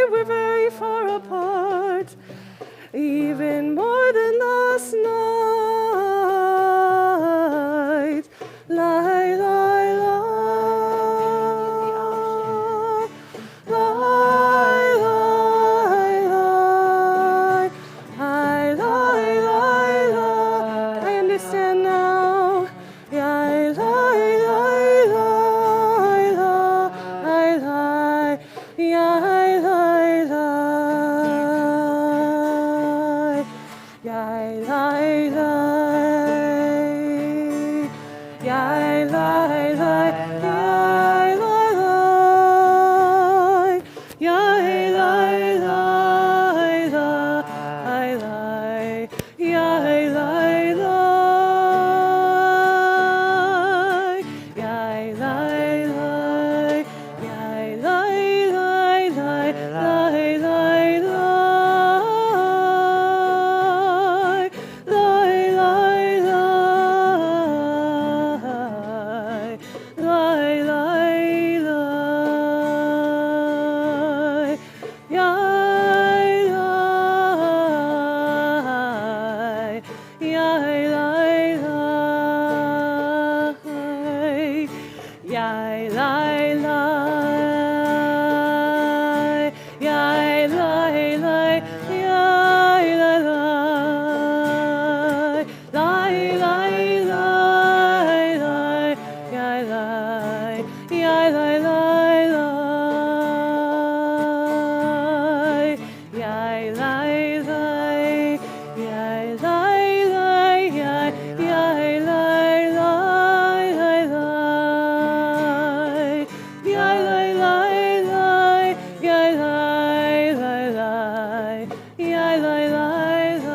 We're very far apart, even more than last night. Lie, lie, lie. Lie, lie, lie. Lie, lie, lie, lie. I understand now. Lie, lie, lie, lie, lie, lie. Lie, lie, lie. Lie, lie, lie. Lie, lie, lie. Lie, lie, lie. Lie, lie, lie, lie, lie. Lie, lie, lie. Lie, lie, lie. Lie, lie, lie, lie. Lie, lie, lie. Lie, lie, lie. Lie, lie, lie. Lie, lie. Lie, lie, lie. Lie, lie, lie. Lie, lie, lie. Lie, lie, lie. Lie, lie, lie, lie. Lie, lie. Lie, lie, lie, lie. Lie, lie, lie. Lie, lie, lie, lie. Lie, lie, lie, lie, lie. Lie, lie, lie, lie. Lie, lie, lie, lie. Lie, lie, lie, lie.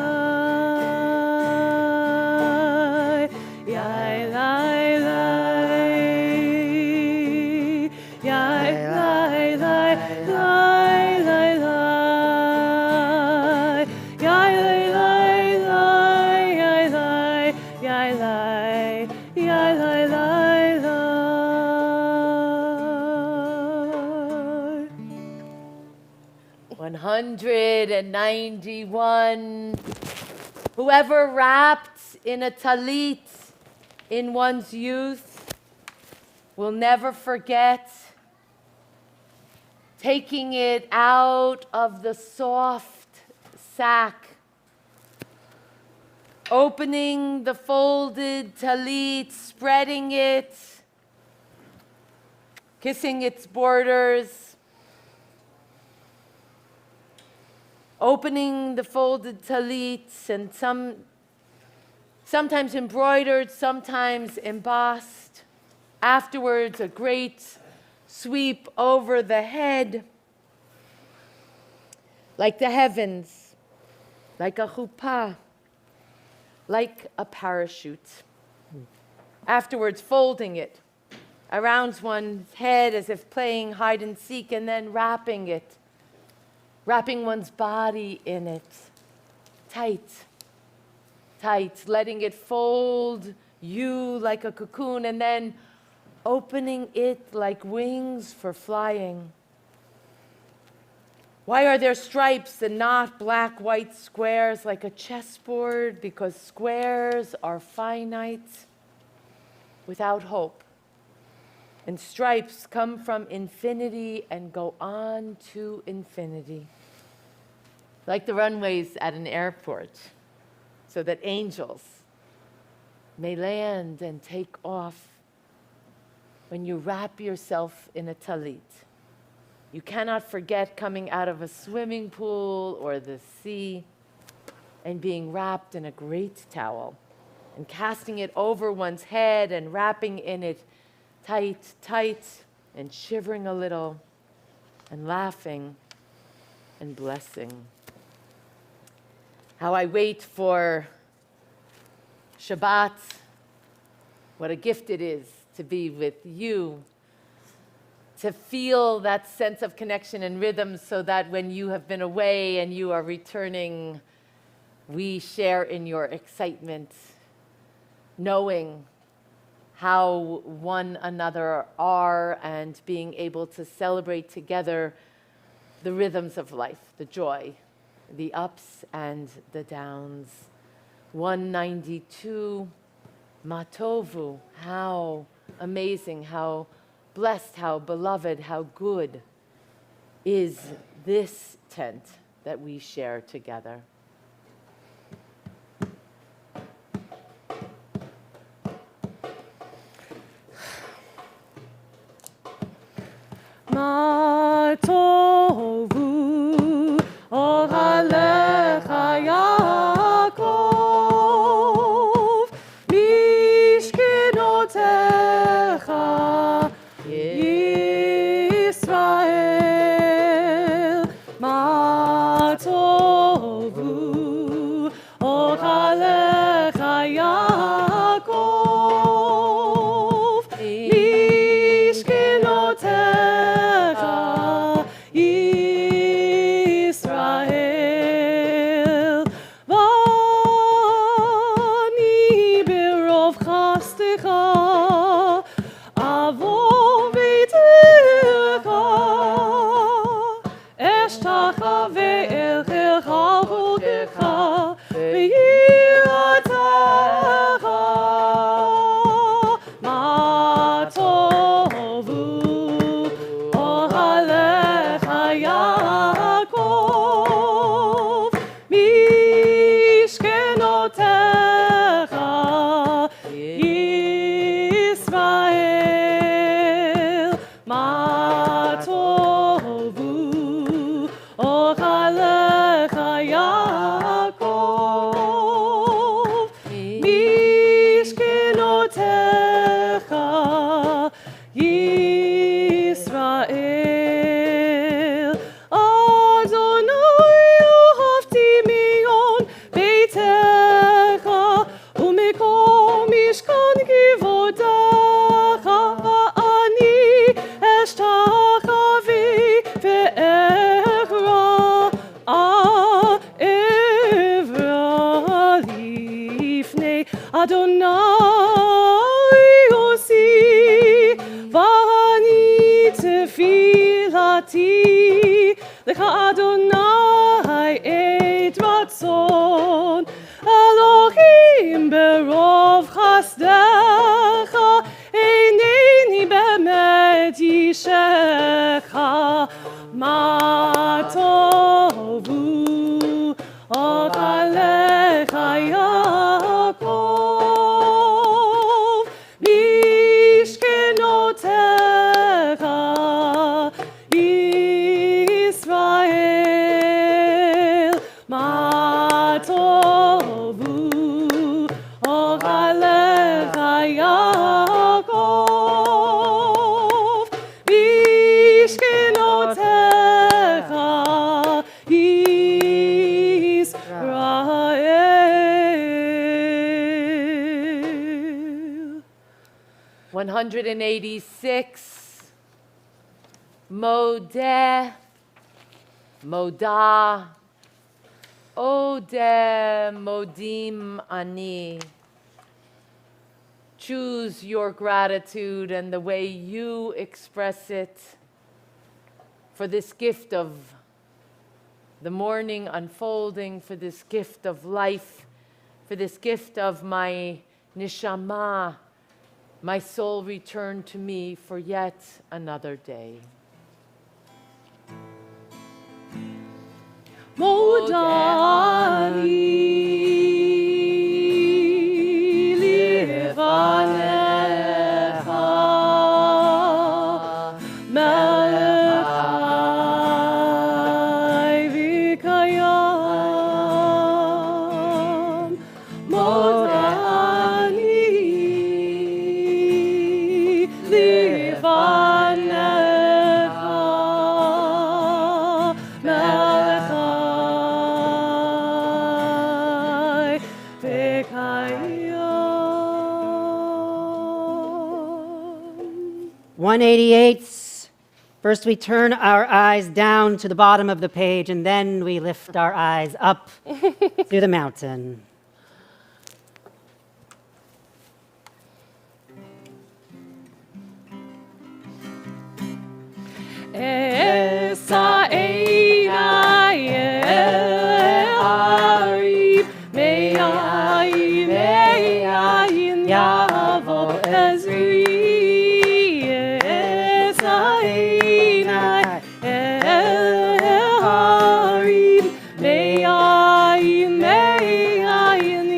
Lie, lie, lie. Lie, lie, lie, lie, lie, lie. Lie, lie, lie, lie, lie, lie, lie. Lie, lie, lie, lie. 191. Whoever wrapped in a talit in one's youth will never forget taking it out of the soft sack Opening the folded talit, spreading it, kissing its borders, opening the folded talit, and sometimes embroidered, sometimes embossed. Afterwards, a great sweep over the head, like the heavens, like a chuppah, like a parachute. Afterwards, folding it around one's head as if playing hide and seek, and then wrapping it, wrapping one's body in it, tight, tight, letting it fold you like a cocoon, and then opening it like wings for flying. Why are there stripes and not black, white squares like a chessboard? Because squares are finite, without hope. And stripes come from infinity and go on to infinity. Like the runways at an airport, so that angels may land and take off. When you wrap yourself in a talit, you cannot forget coming out of a swimming pool or the sea and being wrapped in a great towel and casting it over one's head and wrapping in it tight, tight, and shivering a little and laughing and blessing. How I wait for Shabbat. What a gift it is to be with you, to feel that sense of connection and rhythm, so that when you have been away and you are returning, we share in your excitement, knowing how one another are and being able to celebrate together the rhythms of life, the joy, the ups and the downs. 192, Matovu, how amazing, how blessed, how beloved, how good is this tent that we share together. Matovu, Oralecha Yaakov, Mishkenotecha Yisrael. Matovu, Oralecha Yaakov, Mishkenotecha Yisrael. Vani berov chastecha avo beitecha eshtacha ve'elchecha hokecha ve'yiratecha. Matovu, Ohalecha Yaakov, Mishkenotecha Yisrael. Matovu, Ohalecha Yaakov, Mishkenotecha Yisrael. Adonai ahavti mion beitecha umekom mishkan kivodecha va'ani eshtachavi ve'echra evra lifnei Adonai osi va'ani tefilati lecha Adonai et ratzon Elohim berov chasdecha eineni bemet yishecha. Matovu, Ohalecha Yaakov. 186, Modeh, Modah, Odeh, Modim, Ani. Choose your gratitude and the way you express it for this gift of the morning unfolding, for this gift of life, for this gift of my neshama, my soul returned to me for yet another day. Modani livanecha melechai vikayam. Modani livanecha melechai vikayam. 188. First we turn our eyes down to the bottom of the page, and then we lift our eyes up to the mountain. Esa einai arib me'ayin yavo ezri. Esa einai arib me'ayin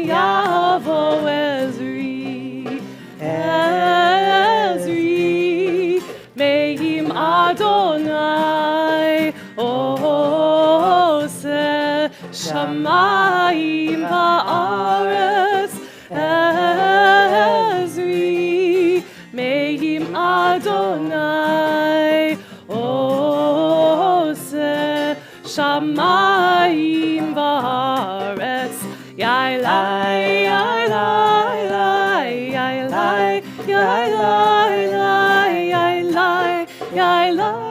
yavo ezri. Ezri me'im Adonai ose shamayim va'aretz. Ezri me'im Adonai ose shamayim va'aretz. Yailai, yailai, yailai, yailai, yailai,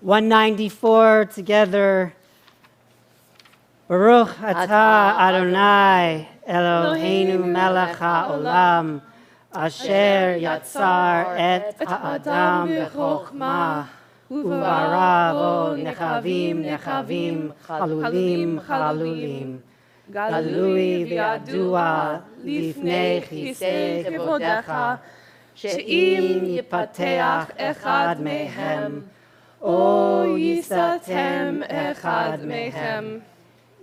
$194 together. Baruch atah Adonai Eloheinu melech haolam asher yatzar et ha'adam b'chokhmah uvara bo nechavim nechavim chalulim chalulim galui v'yadua lifnei chisei kevodecha she'im yipateach echad mehem o yisatem echad mehem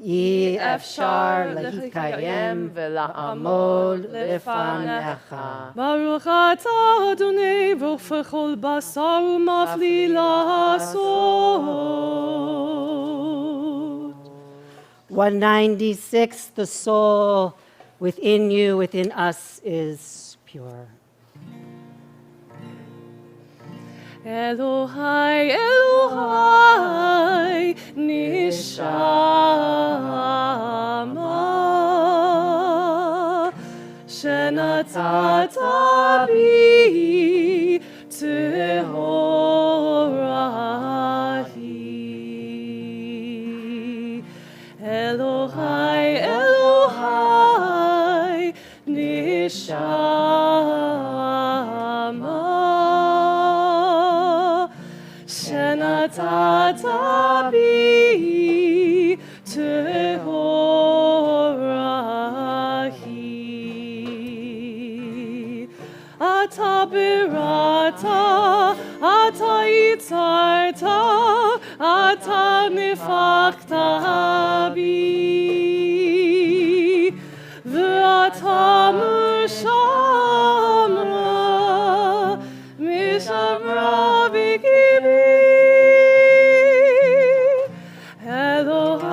Yi efshar lahikayem vela'amod lefanecha. Baruch atah Adonai v'chol basar u'mafli la'asot. 196, the soul within you, within us, is pure. Elohai, Elohai, nishama, shenatata bi tehorahi. Elohai, Elohai, nishama, shenatata bi tehorahi. Ata birata, ata yitzarta, ata nifachta bi, v'ata mishamra, mishamra b'kibi. Elohai,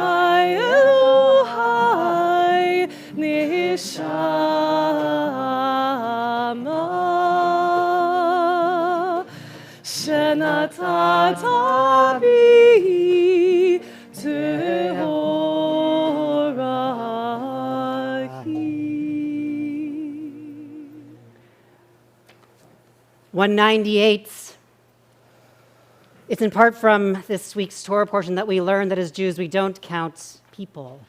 שנתת בי טהורה היא. 198. It's in part from this week's Torah portion that we learn that as Jews we don't count people.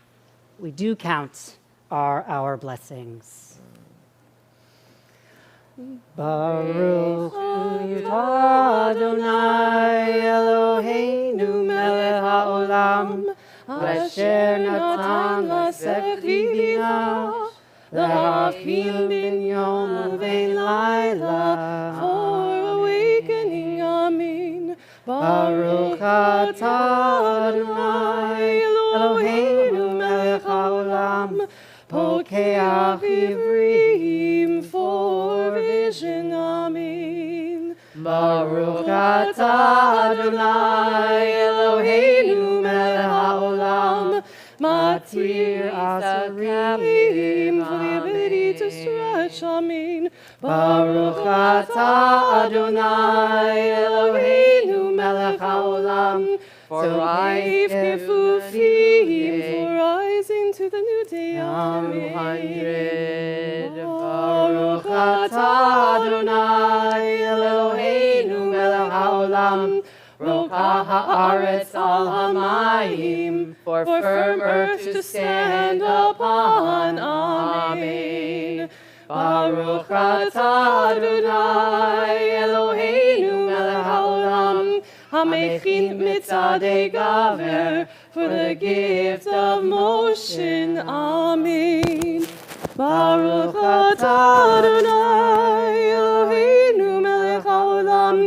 We do count our blessings. Baruch atah Adonai Eloheinu melech haolam asher natan l'sechli bina להבחין בין יום ובין לילה for awakening, amen. Baruch atah Adonai Eloheinu melech haolam pokeach ivrim for vision, amen. Baruch atah Adonai Eloheinu melech haolam matir asarim For the ability to stretch, amen. Baruch atah Adonai Eloheinu melech haolam For Brave kefufim, for rising to the new day, amen. 200. Baruch atah Adonai Eloheinu melech haolam Roka haaretz al hamayim For firm earth to stand upon, amen. Baruch atah Adonai Eloheinu melech haolam Hamechin mitzadei gaver for the gift of motion, amen. Baruch atah Adonai Eloheinu melech haolam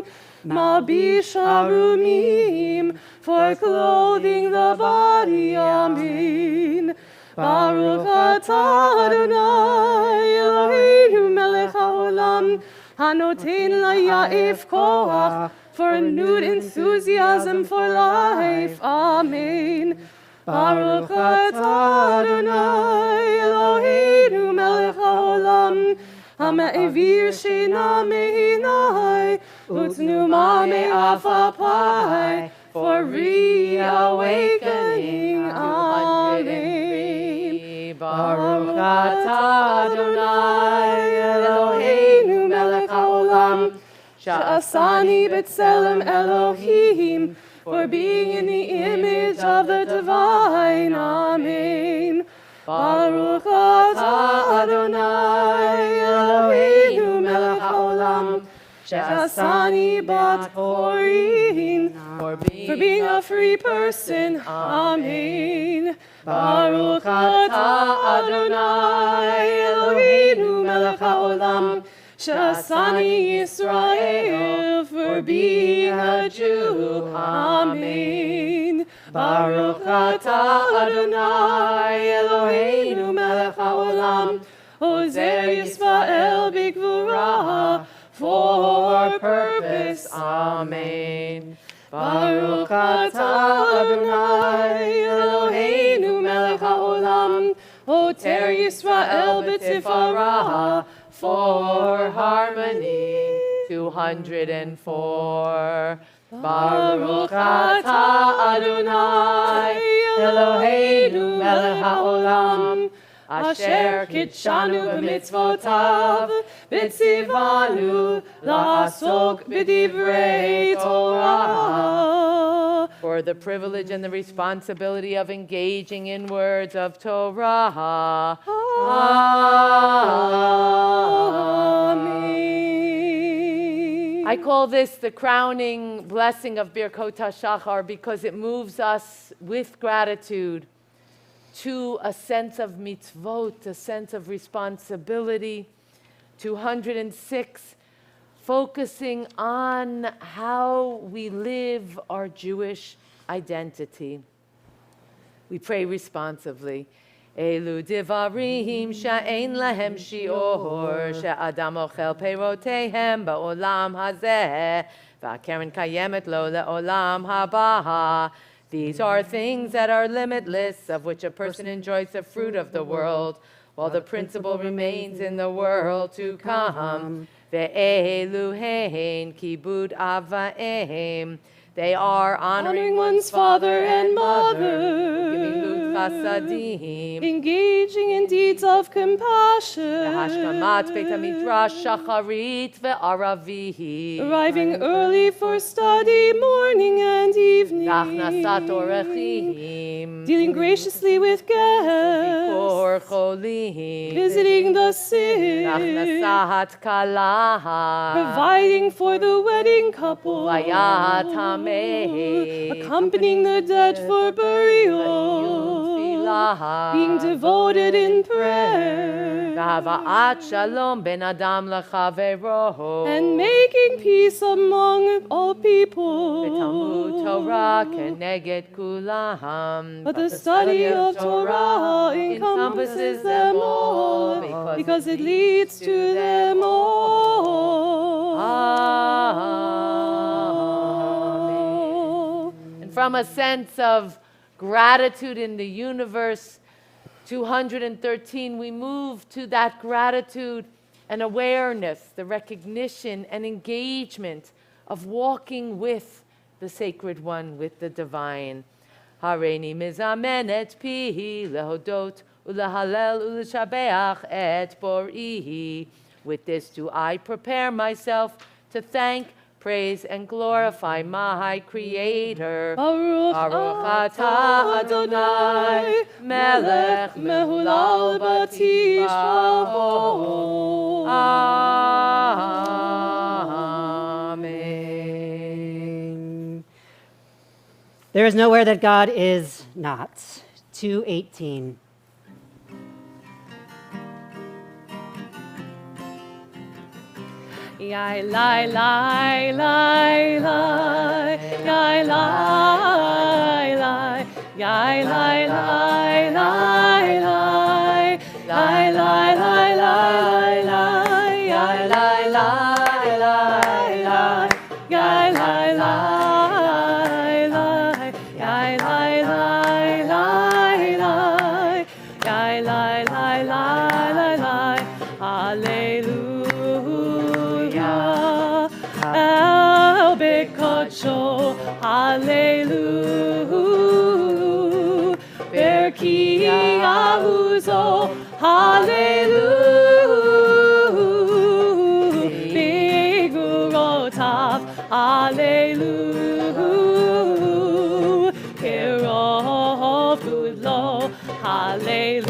Mabish harumim for clothing the body, amen. Baruch atah Adonai Eloheinu melech haolam hanoten laya'if koach for renewed enthusiasm for life, amen. Baruch atah Adonai Eloheinu melech haolam Ha'ma'evir sheina mehinai utnuma me'afapai for reawakening, amen. Baruch atah Adonai Eloheinu melech haolam Sha'asani b'tselem Elohim for being in the image of the divine, amen. Baruch atah Adonai Eloheinu melech haolam Sha'asani bat horin for being a free person, amen. Baruch atah Adonai Eloheinu melech haolam Sha'asani Yisrael for being a Jew, amen. Baruch atah Adonai Eloheinu melech haolam Ozer Yisrael b'gvura for purpose, amen. Baruch atah Adonai Eloheinu melech haolam Oter Yisrael b'tifara for harmony. 204. Baruch atah Adonai Eloheinu melech haolam Asher kitshanu b'mitzvotav v'tzivanu la'asok b'divrei Torah. For the privilege and the responsibility of engaging in words of Torah. Amen. I call this the crowning blessing of Birkot HaShachar because it moves us with gratitude to a sense of mitzvot, a sense of responsibility. 206, focusing on how we live our Jewish identity. We pray responsively. Elu divarim she'ein lehem shi'or she'adam ochel peirotehem ba'olam hazeh va'keren kayemet lo le'olam haba. These are things that are limitless, of which a person enjoys the fruit of the world, while the principle remains in the world to come. ve'elu hein kibud avaim. They are honoring one's father and mother, gemilut chasadim, engaging in deeds of compassion, hashkamat beit hamidrash shacharit ve'aravih, arriving early for study morning and evening, nachnasat orechim, dealing graciously with guests, bikor cholim, visiting the sick, nachnasat kalah, providing for the wedding couple, vayat hameh, accompanying the dead for burial, being devoted in prayer, V'hava'at shalom ben adam lechavero, and making peace among all people. Talmud Torah keneged kulam. But the study of Torah encompasses them all, because it leads to them all. Amen. And from a sense of gratitude in the universe, 213, we move to that gratitude and awareness, the recognition and engagement of walking with the Sacred One, with the Divine. Hareini mizamen et pihi lehodot ulehalel uleshabeach et borihi. With this do I prepare myself to thank, praise, and glorify my Creator. Baruch atah Adonai, melech mehulal b'tishbavo. Amen. There is nowhere that God is not. 2:18. Yai lai lai lai lai, yai lai lai, yai lai lai lai lai, lai lai lai lai lai, yai lai lai lai lai, yai lai lai lai, yai lai lai lai lai, yai lai lai lai lai, hallelujah. El Bekocho, hallelujah. Berki Ahuzo, hallelujah. Bigurotav, hallelujah. Kirov Gudlo, hallelujah.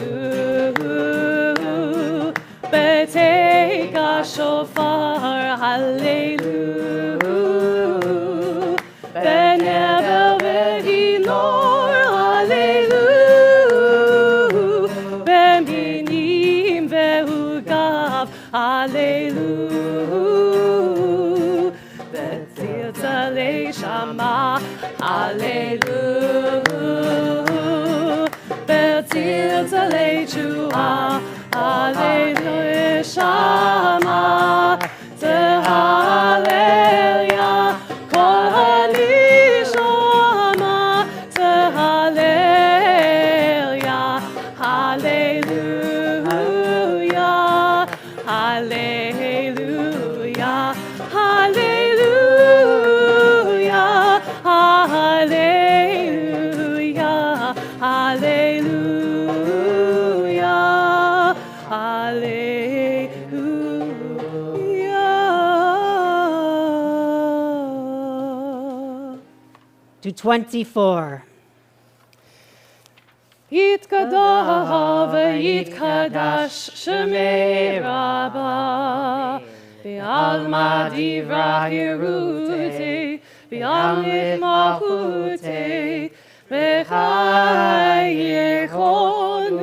Beteka Shofar, hallelujah. Benebel Vehinor, hallelujah. Beminim Vehugav, hallelujah. Betzilzalei Shama, hallelujah. Betzilzalei Shua, hallelujah. Shama, Hallelujah, Kohani Shama, Hallelujah, Hallelujah, Hallelujah, Hallelujah, Hallelujah, Hallelujah. To 24. Yitkadav Yitkadash Shemei Rabbah V'alma Divra Hirute V'amlit Malchute V'chayechon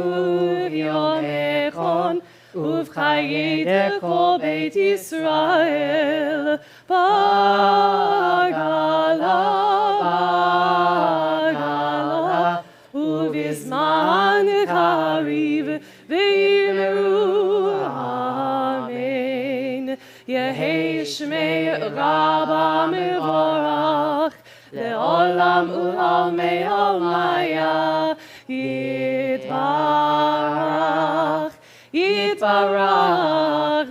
Uv'yomechon Uv'chayei Kol Beit Yisrael Bagala Bagala Uvizman Kariv V'yimeru Amen. Yehei Shmei Rabba Mevorach Le'olam U'almei Almaya Yitbarach Yitbarach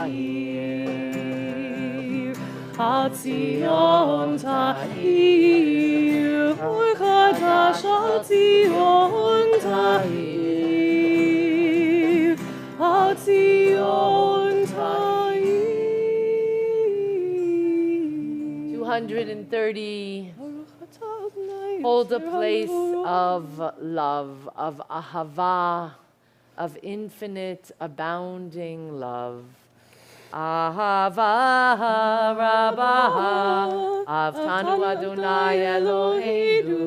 תאיר, אור חדש על ציון תאיר, על ציון תאיר. 230. Hold a place of love, of ahava, of infinite, abounding love. Ahava rabba, avtanu Adonai Eloheinu,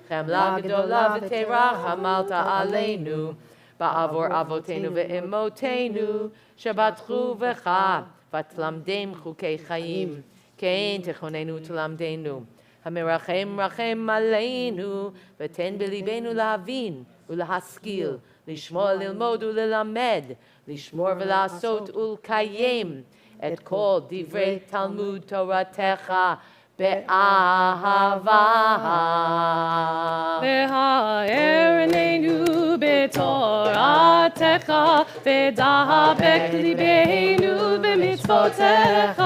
chemla gedola v'teracham alta aleinu, ba'avor avotenu ve'emotenu, shabatchu v'cha, vatlamdem chukei chayim, kein techonenu tlamdenu. המרחם רחם עלינו, ותן בליבנו להבין ולהשכיל, לשמוע, ללמוד וללמד, לשמור ולעשות ולקיים את כל דברי תלמוד תורתך באהבה. והאר עינינו בתורתך, ודבק ליבנו במצוותיך,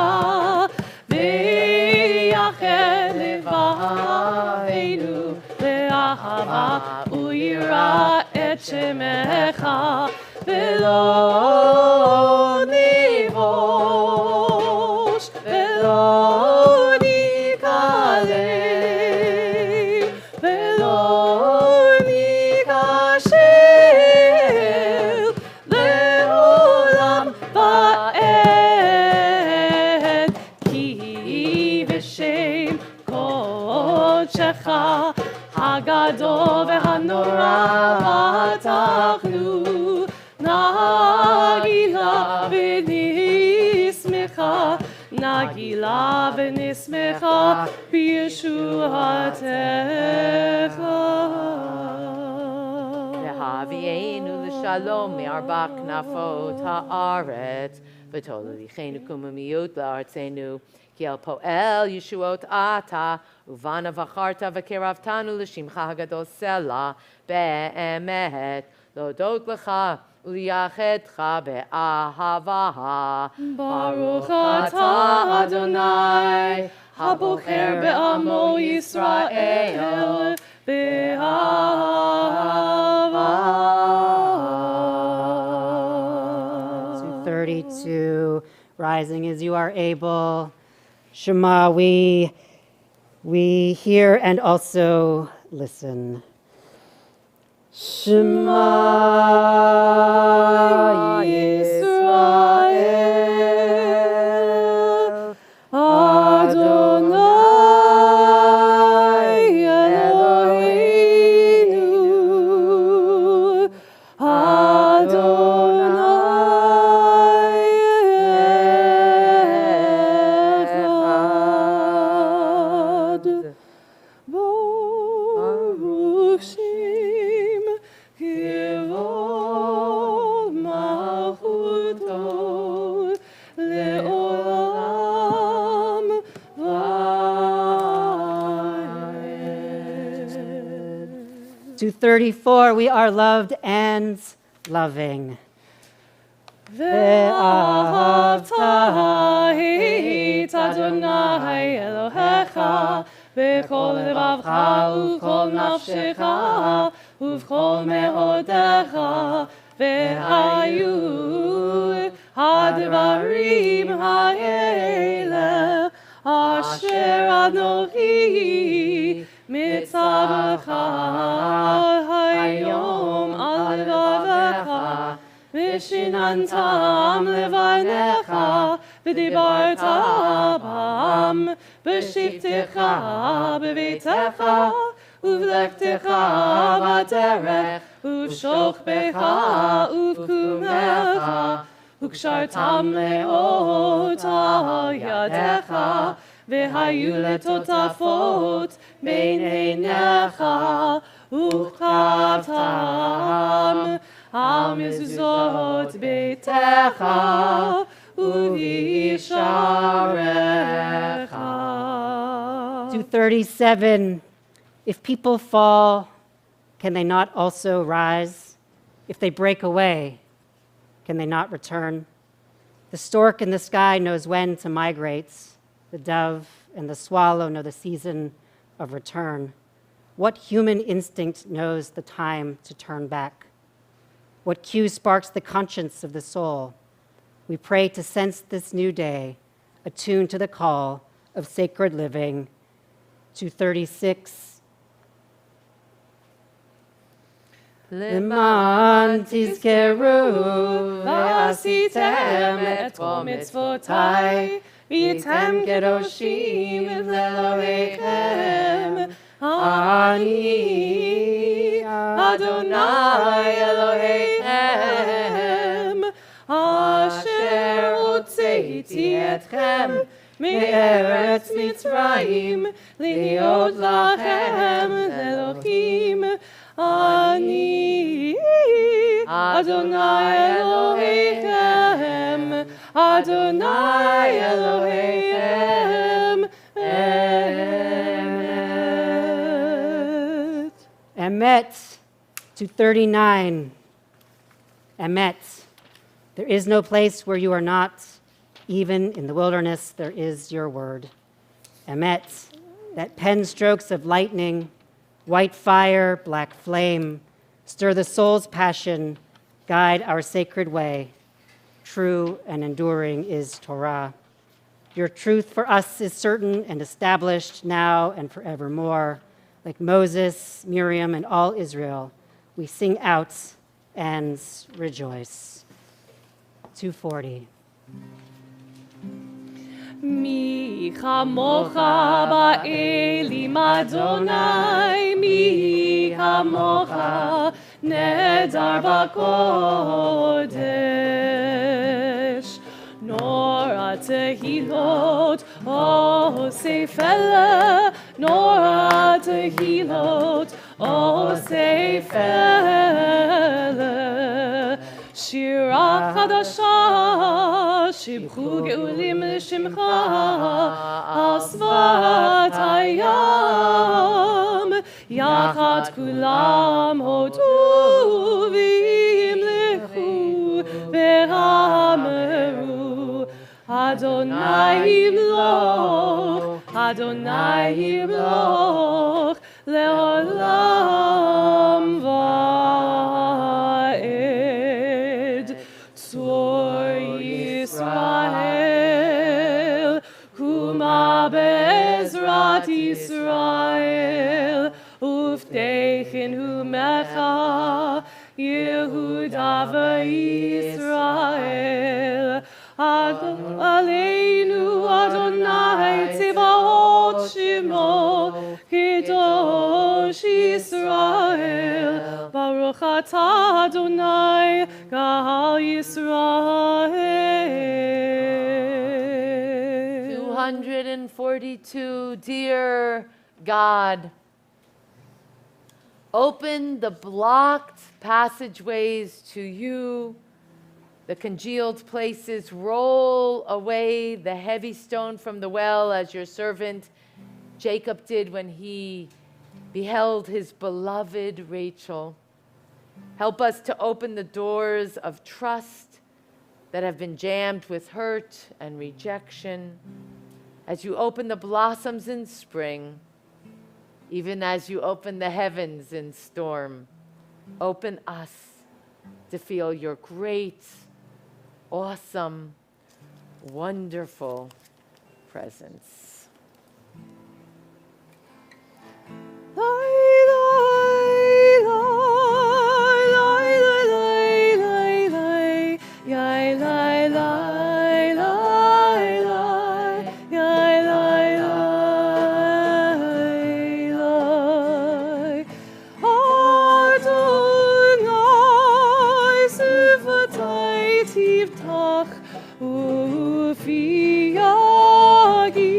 ויחד לבבינו באהבה ויראה את שמך ולא נבוש ולא ניכלם ולא ניכשל לעולם ועד כי בשם קודשך הגדול והנורא פתחנו נגילה ונשמחה נגילה ונשמחה בישועתך. והביאנו לשלום מארבע כנפות הארץ ותוליכנו קוממיות לארצנו כי אל פועל ישועות אתה ובנה בחרת וקרבתנו לשמך הגדול סלע באמת להודות לך ולייחדך באהבה. ברוך אתה אדוני הבוחר בעמו ישראל באהבה. 232, rising as you are able. Shema, we hear and also listen. Shema Yisrael, Adonai Eloheinu, Adonai Echad. Baruch Shem Kivod Malchuto Le'olam Va'ed. 234, we are loved and loving. ואהבת את אדוני אלוהיך בכל לבבך ובכל נפשך ובכל מאודיך והיו הדברים האלה אשר אנוכי מצווך היום על לבבך ושיננתם לבניך ודיברת בם בשבתך בביתך ובלכתך בדרך ובשוכבך ובקומך וקשרתם לאות על ידיך והיו לטוטפות בין עיניך וכתבתם על מזוזות ביתך ובישעריך. 237, if people fall, can they not also rise? If they break away, can they not return? The stork in the sky knows when to migrate. The dove and the swallow know the season of return? What human instinct knows the time to turn back? What cue sparks the conscience of the soul? We pray to sense this new day, attuned to the call of sacred living. 236. למען תזכרו ועשיתם את כל מצוותיי, והייתם קדושים לאלוהיכם. אני אדוני אלוהיכם, אשר הוצאתי אתכם מארץ מצרים, להיות לכם אלוהים. אני אדוני אלוהיכם, אדוני אלוהיכם, אמת. Emet, 239. Emet. There is no place where you are not. Even in the wilderness, there is your word. Emet, that pen strokes of lightning, white fire, black flame, stir the soul's passion, guide our sacred way. True and enduring is Torah. Your truth for us is certain and established now and forevermore. Like Moses, Miriam, and all Israel, we sing out and rejoice. 240. מי כמוך באלים אדוני, מי כמוך נהדר בקודש. נורא תהילות אוסף אלה, נורא תהילות אוסף אלה. שירה חדשה, שיבחו גאולים לשמך, על שפת הים, יחד כולם הודו וימלכו ואמרו, אדוני ימלוך, אדוני ימלוך, לעולם ועד. צור ישראל, קומה בעזרת ישראל, ופתחנו מכה, יהודה וישראל. עלינו אדוני צבאות שמו, קדוש ישראל. ברוך אתה אדוני קהל ישראל. 242, dear God, open the blocked passageways to you, the congealed places, roll away the heavy stone from the well as your servant Jacob did when he beheld his beloved Rachel. Help us to open the doors of trust that have been jammed with hurt and rejection. As you open the blossoms in spring, even as you open the heavens in storm, open us to feel your great, awesome, wonderful presence. Ufi yagi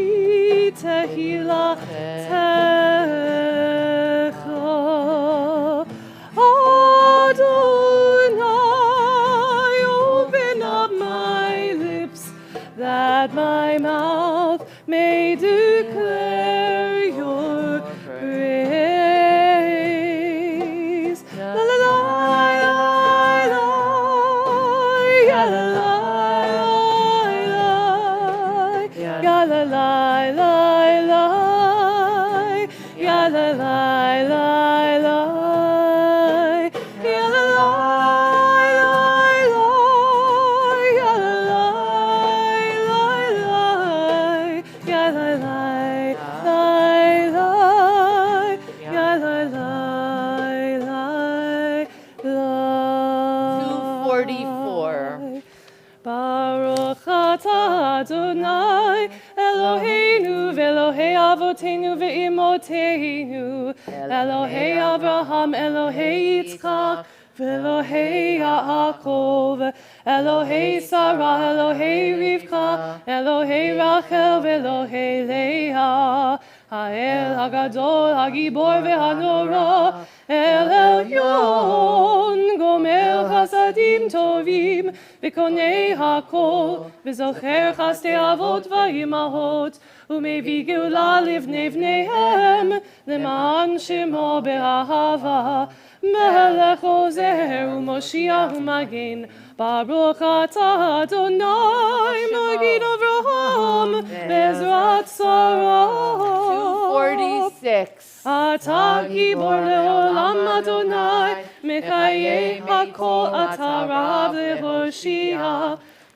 Baruch atah Adonai Eloheinu ve'Elohei Avotenu ve'imotenu Elohei Abraham Elohei Yitzchak ve'Elohei Yaakov Elohei Sarah Elohei Rivka Elohei Rachel ve'Elohei Leah Ha'el Hagadol Hagibor ve'Hanora El Elyon Gomer Chasadim Tovim V'konei hakol V'zocher chastei avot v'imahot U'mevi geula livnei vneihem Leman shemo be'ahava Melech ozer u'moshiach u'magen Baruch atah Adonai Magid Avraham Bezrat Sarah 246. Atah gibor leolam Adonai Mechayei hakol atah rav lehoshia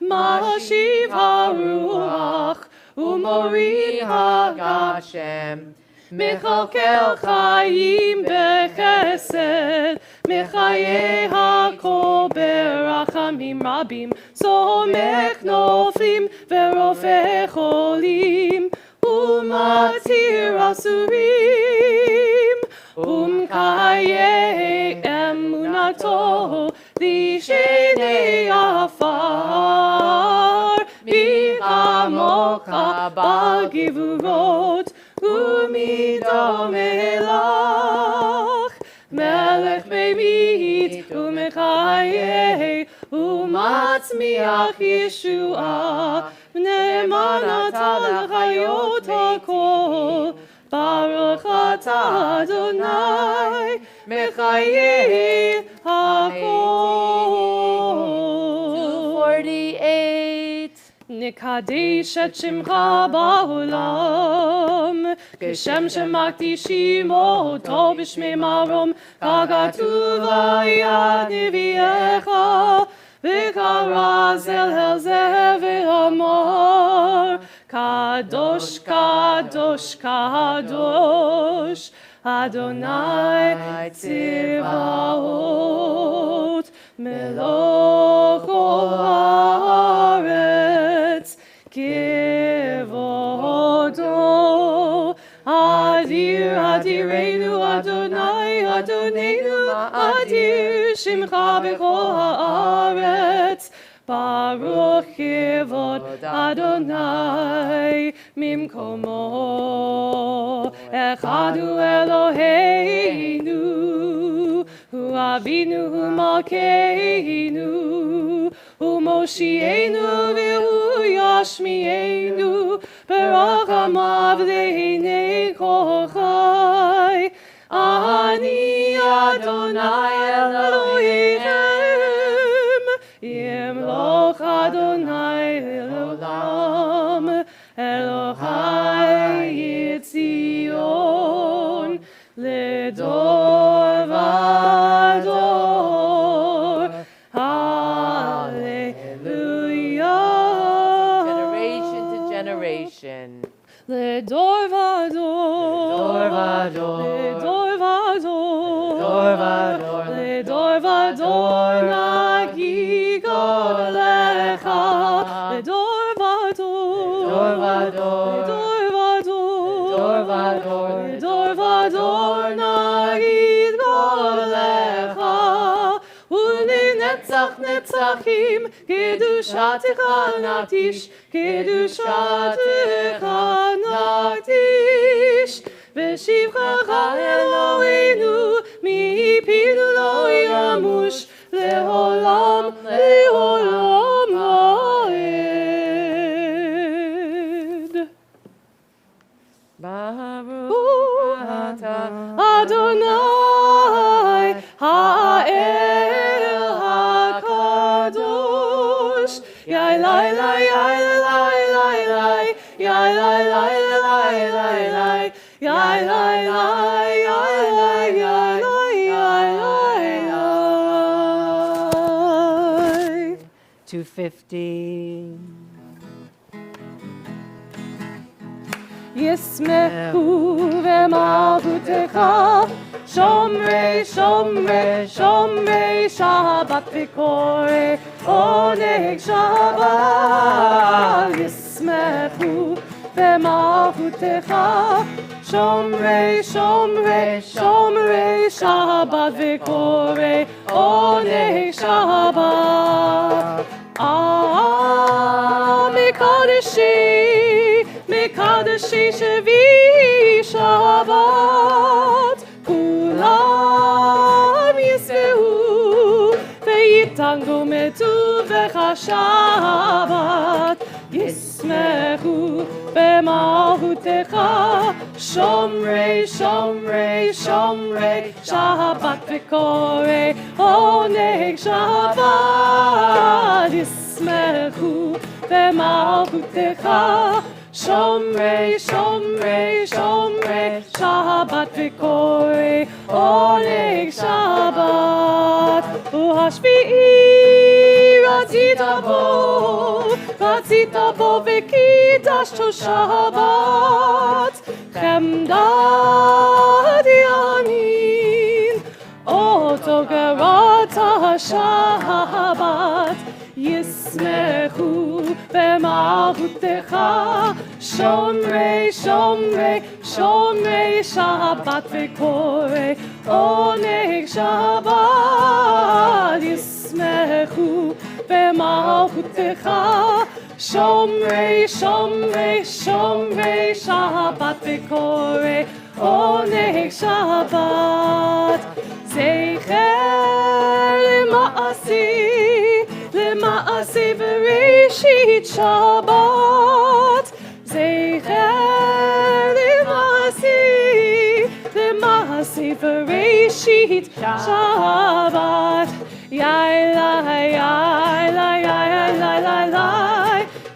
Mahashiv haruach Umorid hagashem Mechalkel chayim bechesed Mechayei hakol berachamim rabim Somech noflim verofeh cholim Umatir asurim Umkayei emunato Lishenei afar Bichamocha bagivurot Umido melach Melech be'mit umechayei Umatzmiach Yeshua Ne'eman atah l'chayot hakol Baruch atah Adonai Mechayei hakol 248. Nikadesh et shimcha ba'olam Geshem shemakdishim oto b'shmei marom Kagatuv hayad neviecha V'kara zel el zeh v'amor Kadosh, Kadosh, Kadosh Adonai Tziva'ot Meloch ol haaretz Kivodo Adir, Adirenu Adonai, Adonenu Adir Shimcha b'chol haaretz Baruch kivod Adonai mimkomo Echadu Eloheinu Hu Avinu Hu Malkeinu Hu Moshienu V'Hu Yashmienu Berachamav Leinei Kochai Ani Adonai Elohechem Yimloch Adonai Le'olam Elohai Yitzion Ledor vador Hallelujah Generation to generation. Ledor vador Ledor vador Ledor vador Nagigol lecha Ledor vador Ledor vador Nagigol lecha Ulenetzach netzachim Kedushatecha nakdish Kedushatecha nakdish V'shivchacha Eloheinu Mipinu lo yamush Le'olam le'olam ha'ed Baruch atah Adonai ha'el ha'kadosh Yai lai lai yai lai lai lai Yai lai lai lai lai lai Yai lai 250. ישמחו במלכותך, שומרי שומרי שומרי שבת וקורא עונג שבת. ישמחו במלכותך, שומרי שומרי שומרי שבת וקורא עונג שבת. מקדשי שבי שבת, כולם ישבעו ויתענגו מטובך שבת. ישמחו במלכותך, שומרי שומרי שומרי שבת וקורא עונג שבת. ישמחו במלכותך, שומרי שומרי שומרי שבת וקורא עונג שבת. והשביעי רצית בו וקידשתו שבת. חמדת ימין אותו גרת השבת. ישמחו במלכותך, שומרי שומרי שומרי שבת וקורא עונג שבת. ישמחו במלכותך, שומרי שומרי שומרי שבת וקורא עונג שבת. זכר למעשי בראשית שבת. זכר למעשי בראשית שבת. יאללה יאללה יאללה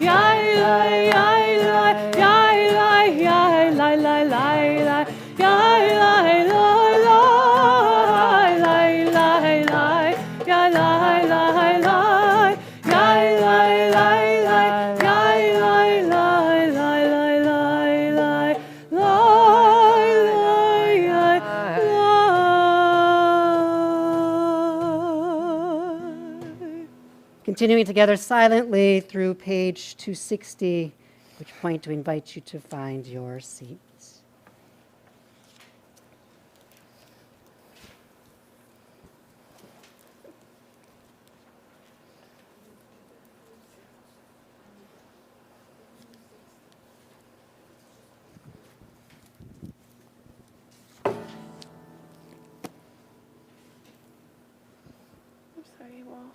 יאללה יאללה יאללה יאללה Continuing together silently through page 260, at which point to invite you to find your seats. I'm sorry, Wall.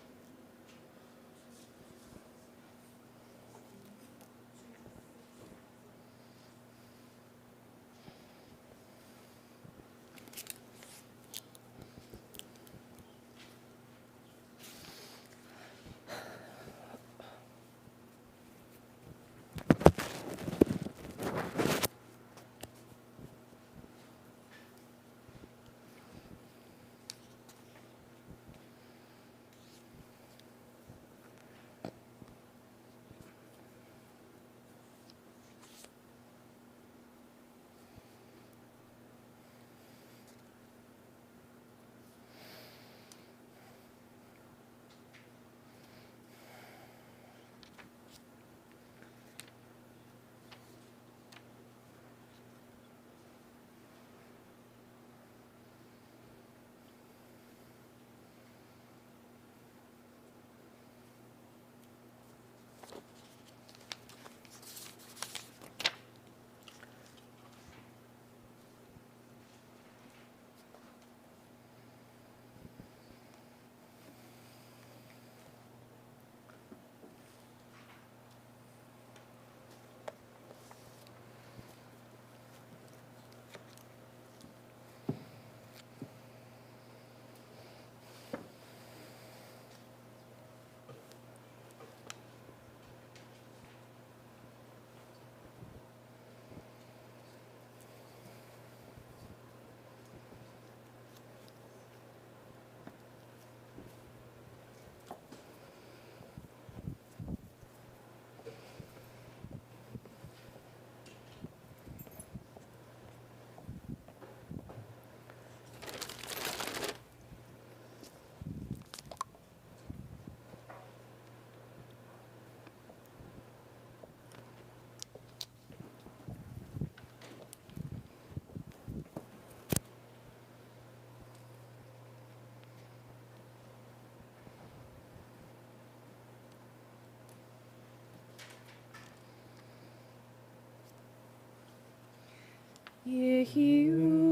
Vehiul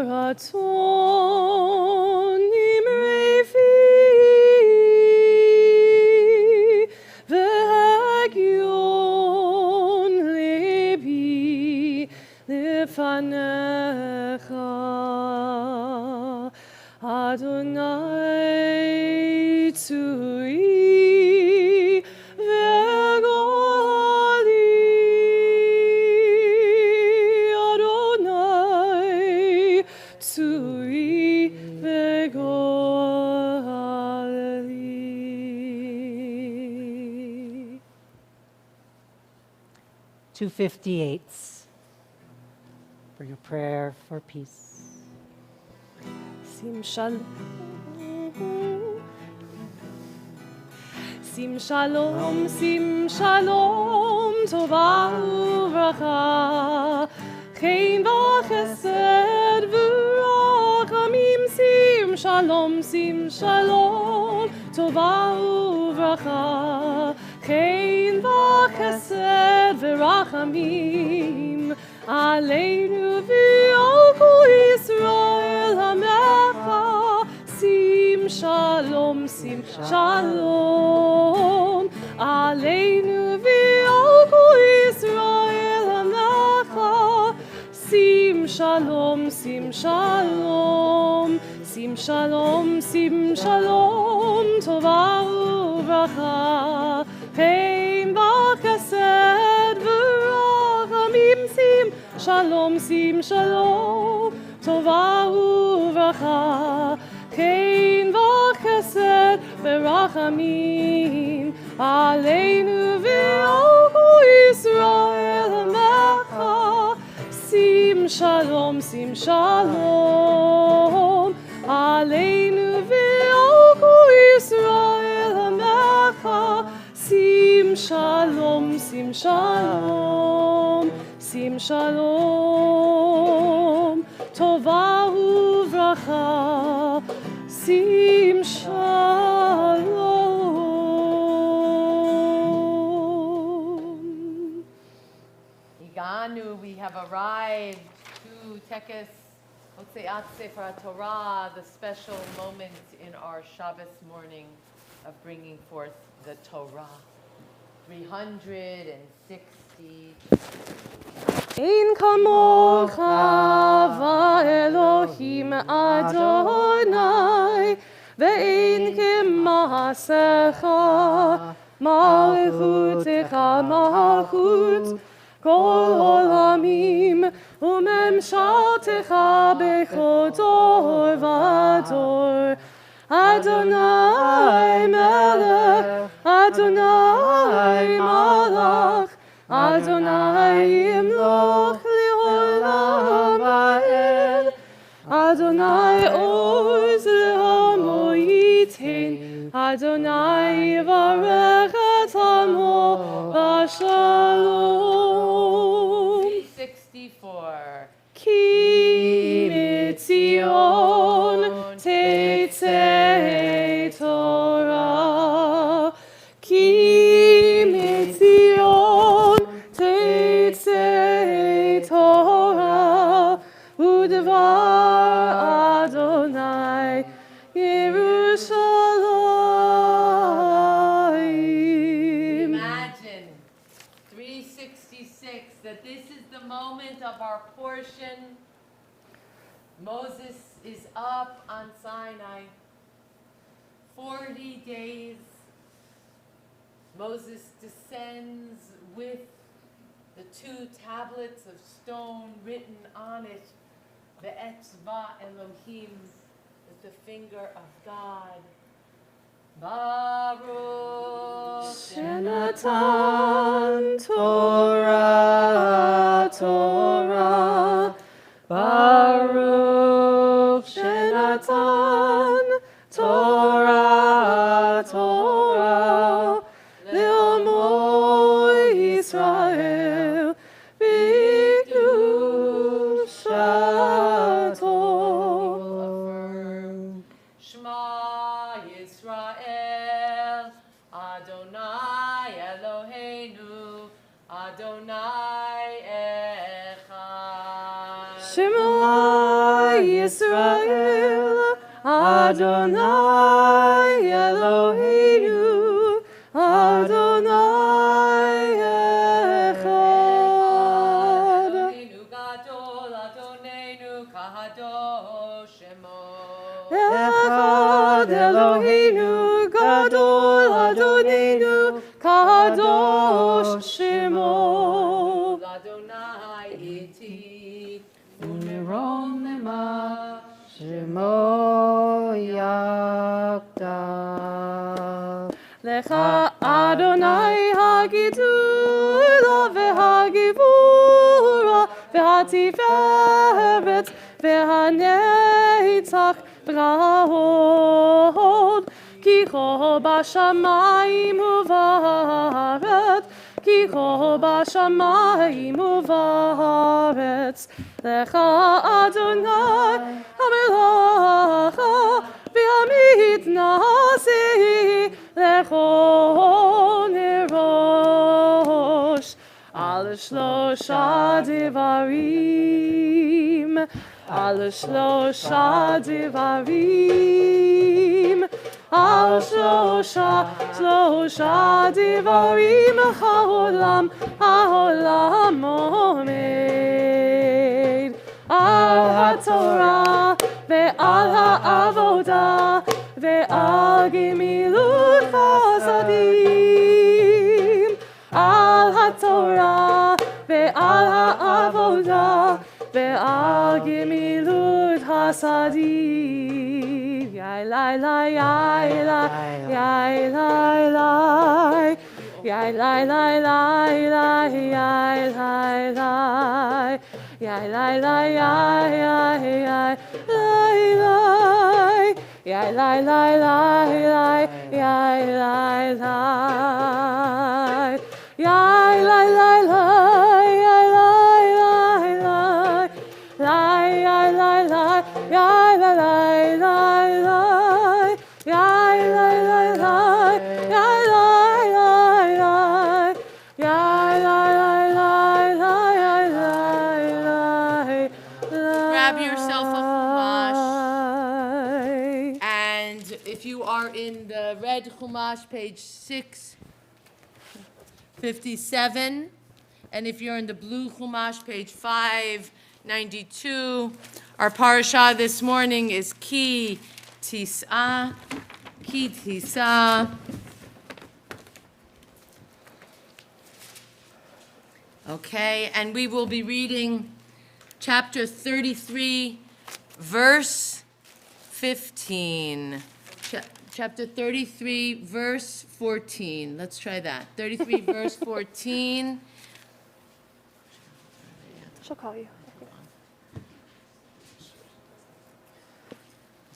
ratzon imrefi vehagion lebi lefanecha Adonai tzui vegoli Adonai tzui vegoli 258 for your prayer for peace. Sim shalom. Sim shalom, sim shalom, tova uvracha, chen v'chesed v'rachamim. Sim shalom, tova uvracha, chen v'chesed v'rachamim. Aleinu v'al kol Yisrael hamecha. Sim shalom, Aleinu v'al kol Yisrael hamecha. Sim shalom, tova uvracha, chen v'chesed v'rachamim. Sim shalom, tova uvracha, chen v'chesed v'rachamim. Aleinu v'al kol Yisrael hamecha. Sim shalom, Aleinu v'al kol Yisrael hamecha. Sim shalom, tova uvracha. Sim shalom. Iganu, we have arrived to Tekes Hotzeat Sefer Torah, the special moment in our Shabbos morning of bringing forth the Torah. 360. Ein kamocha va'elohim Adonai, ve'ein kemasecha, malchutecha malchut kol olamim, umemshaltecha bechol dor v'dor. Adonai melech, Adonai malach, Adonai imloch le'olam va'ed. Adonai oz le'amo yitin, Adonai yivarech et amo b'shalom. 364. Ki mitzion tetzei Torah, ki mitzion tetzei Torah, udvar Adonai Yerushalayim. Imagine 366 that this is the moment of our portion. Moses is up on Sinai 40 days. Moses descends with the 2 tablets of stone written on it, Be'etzva Elohim, with the finger of God. Baruch Shenatan Torah, Torah, Baruch Shenatan Torah, Torah, Le'amo Yisrael, B'kedushato. Shema Yisrael, Adonai Eloheinu, Adonai Echad. Shema Yisrael, Adonai Eloheinu, Adonai Echad. Adonenu gadol, Adonenu kadosh shemo. Echad Eloheinu, Gadol Adonenu, Kadosh Shemo. Adonai iti, umirom lema. Shemo Yakdav. Lecha Adonai hagidula v'hagivura v'hatiferet v'hanetzach brahod ki ho b'shamayim uvaret ki ho b'shamayim uvaret Lecha Adonai hamelacha v'hamit nasi Lecho nirosh al shlosha divarim al shlosha divarim al shlosha divarim haolam omed al haTorah ve'al ha'avodah ve'al gemilut chasadim al haTorah ve'al ha'avodah ve'al gemilut chasadim yai lai lai yai lai yai lai lai yai lai lai lai lai yai lai lai yai lai lai yai yai yai lai lai Yai lai lai lai lai, yai lai lai, yai lai lai lai, yai lai lai lai, lai yai lai lai, yai lai lai lai lai, yai lai lai lai, yai lai lai lai, yai lai lai lai lai, yai lai lai lai. Grab yourself a chumash. If you are in the red Chumash, page 657, and if you're in the blue Chumash, page 592, our parasha this morning is Ki Tisa. Okay, and we will be reading chapter 33, verse 15. Chapter 33, verse 14. Let's try that. 33, verse 14. She'll call you.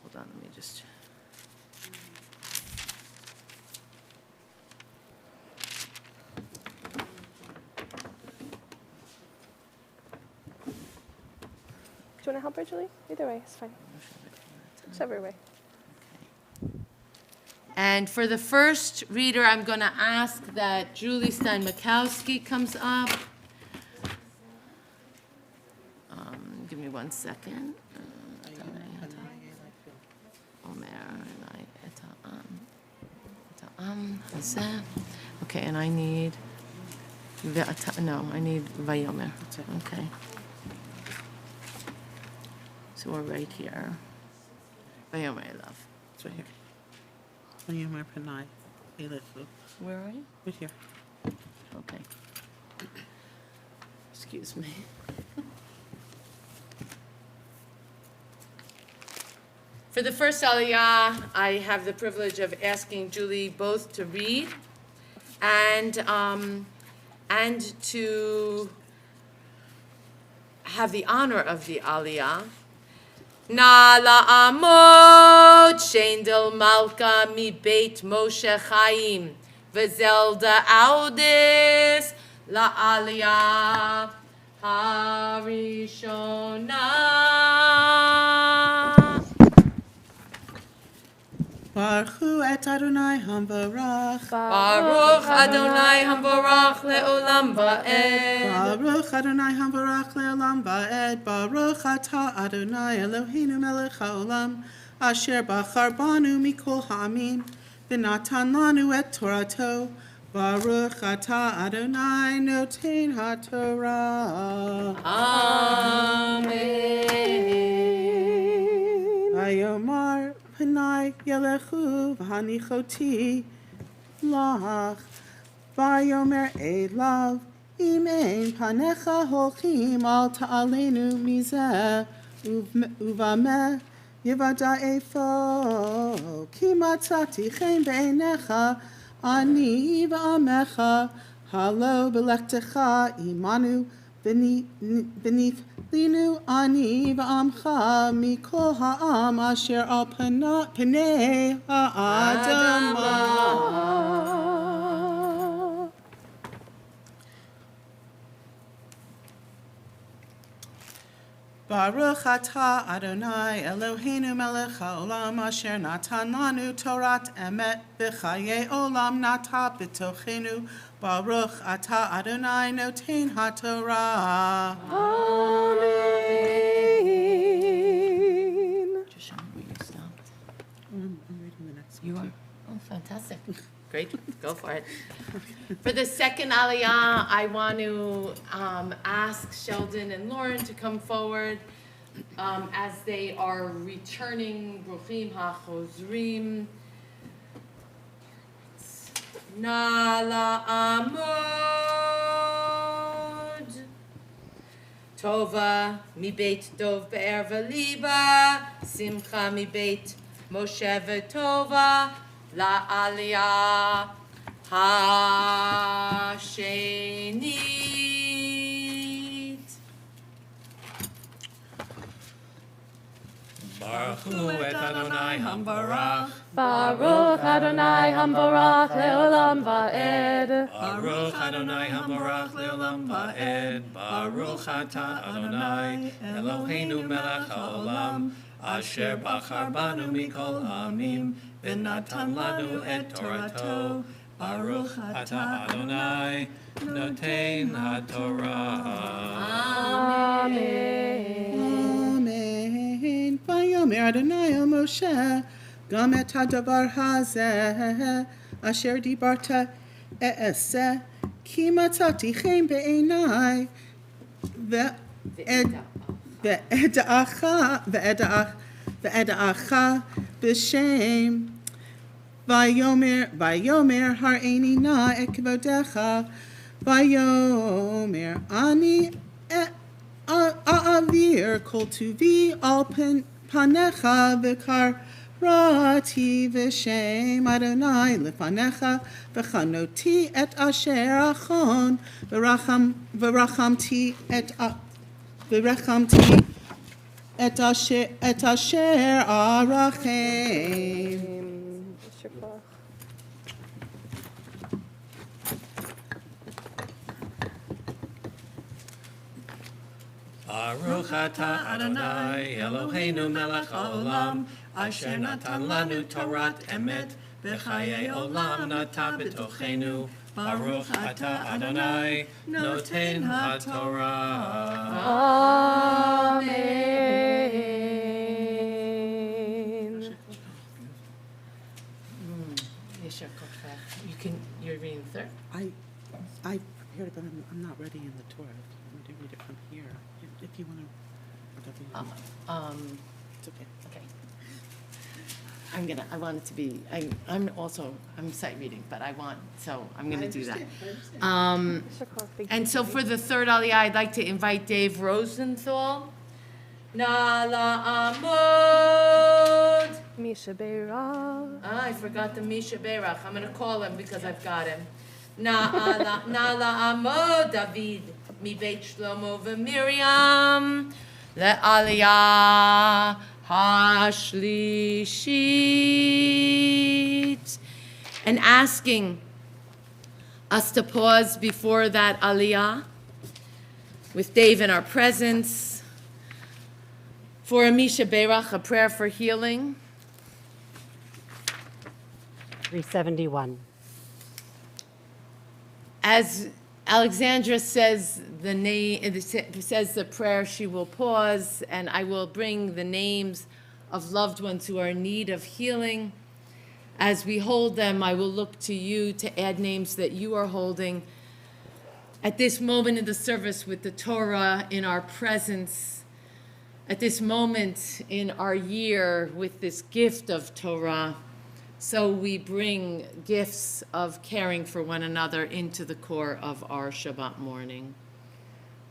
Hold on, let me just. Do you want to help her, Julie? Either way, it's fine. Whichever way. And for the first reader, I'm going to ask that Julie Stein-Mikowski comes up. Give me 1 second. Okay, and I need, I need Vayomer. Okay. So we're right here. Vayomer, I love. It's right here. Minyan Panai, Elifu. Where are you? Right here. Okay. Excuse me. For the first aliyah, I have the privilege of asking Julie both to read and to have the honor of the aliyah. Na la'amod sheindel malka mi beit Moshe Chaim v'zelda audis la'aliyah harishona. Baruch hu et Adonai hamvarach. Baruch Adonai hamborach le'olam va'ed. Baruch Adonai hamvarach le'olam va'ed. Baruch atah Adonai Eloheinu melech haolam. Asher bachar banu mikol ha'amim. V'natan lanu et Torato. Baruch atah Adonai noten haTorah. Amen. Vayomar Panai Yelechu V'hanichoti Lach Vayomer Elav Imein Panecha Holchim Al Ta'alenu Mizeh Uvameh Yevada Efo Ki Matzati Chen Be'enecha Ani V'amecha Halo B'lechtecha Imanu Beneath Linu ani v'amcha mikol ha'am asher al panei ha'adama. Baruch atah Adonai Eloheinu melech haolam asher natan lanu Torat emet v'chayei olam nata b'tochenu. Baruch atah Adonai noten haTorah. Amen. Just show me where you stopped. I'm reading the next one. You are? Oh, fantastic. Great, go for it. For the second aliyah, I want to ask Sheldon and Lauren to come forward as they are returning Bruchim HaChozrim. Nala Amod Tova mi beit Dov Be'er V'Liba Simcha mi beit Moshe V'Tova La Aliyah HaShenit. Baruch hu et Adonai hambarach. Baruch Adonai hamborach le'olam va'ed. Baruch Adonai hambarach le'olam va'ed. Baruch atah Adonai Eloheinu melech haolam. Asher bachar banu mikol amim. V'natan lanu et Torato. Baruch atah Adonai noten haTorah. Amen. Vayomer Adonai el Moshe gam et hadavar hazeh asher dibarta e'eseh ki matzati chen be'enai ve'eda'acha b'shem Vayomer har'eni na et kvodecha Vayomer ani a'avir kol tuvi al panecha v'karati v'shem Adonai lefanecha v'chanoti et asher achon v'rachamti et asher arachem. Baruch atah Adonai Eloheinu melech haolam. Asher natan lanu Torat emet. V'chayei olam nata b'tochenu. Baruch atah Adonai noten haTorah. Amen. Yesher Kochach. You're reading the third? I prepared it, but I'm not ready in the Torah. I'm going to read it from here. If you want to, whatever you want. It's okay. Okay. I want it to be, I'm sight reading, but I'm gonna do that. And so for the third aliyah, I'd like to invite Dave Rosenthal. Nala Amod. Misha Beirah. I forgot the Misha Berach. I'm gonna call him because I've got him. Nala Amod David. Mi Beit Shlomo v'Miriam. Le'aliyah HaShlishit. And asking us to pause before that aliyah with Dave in our presence for a Misha Berach, a prayer for healing. 371. As Alexandra says says the prayer, she will pause, and I will bring the names of loved ones who are in need of healing. As we hold them, I will look to you to add names that you are holding. At this moment in the service with the Torah in our presence, at this moment in our year with this gift of Torah, so we bring gifts of caring for one another into the core of our Shabbat morning.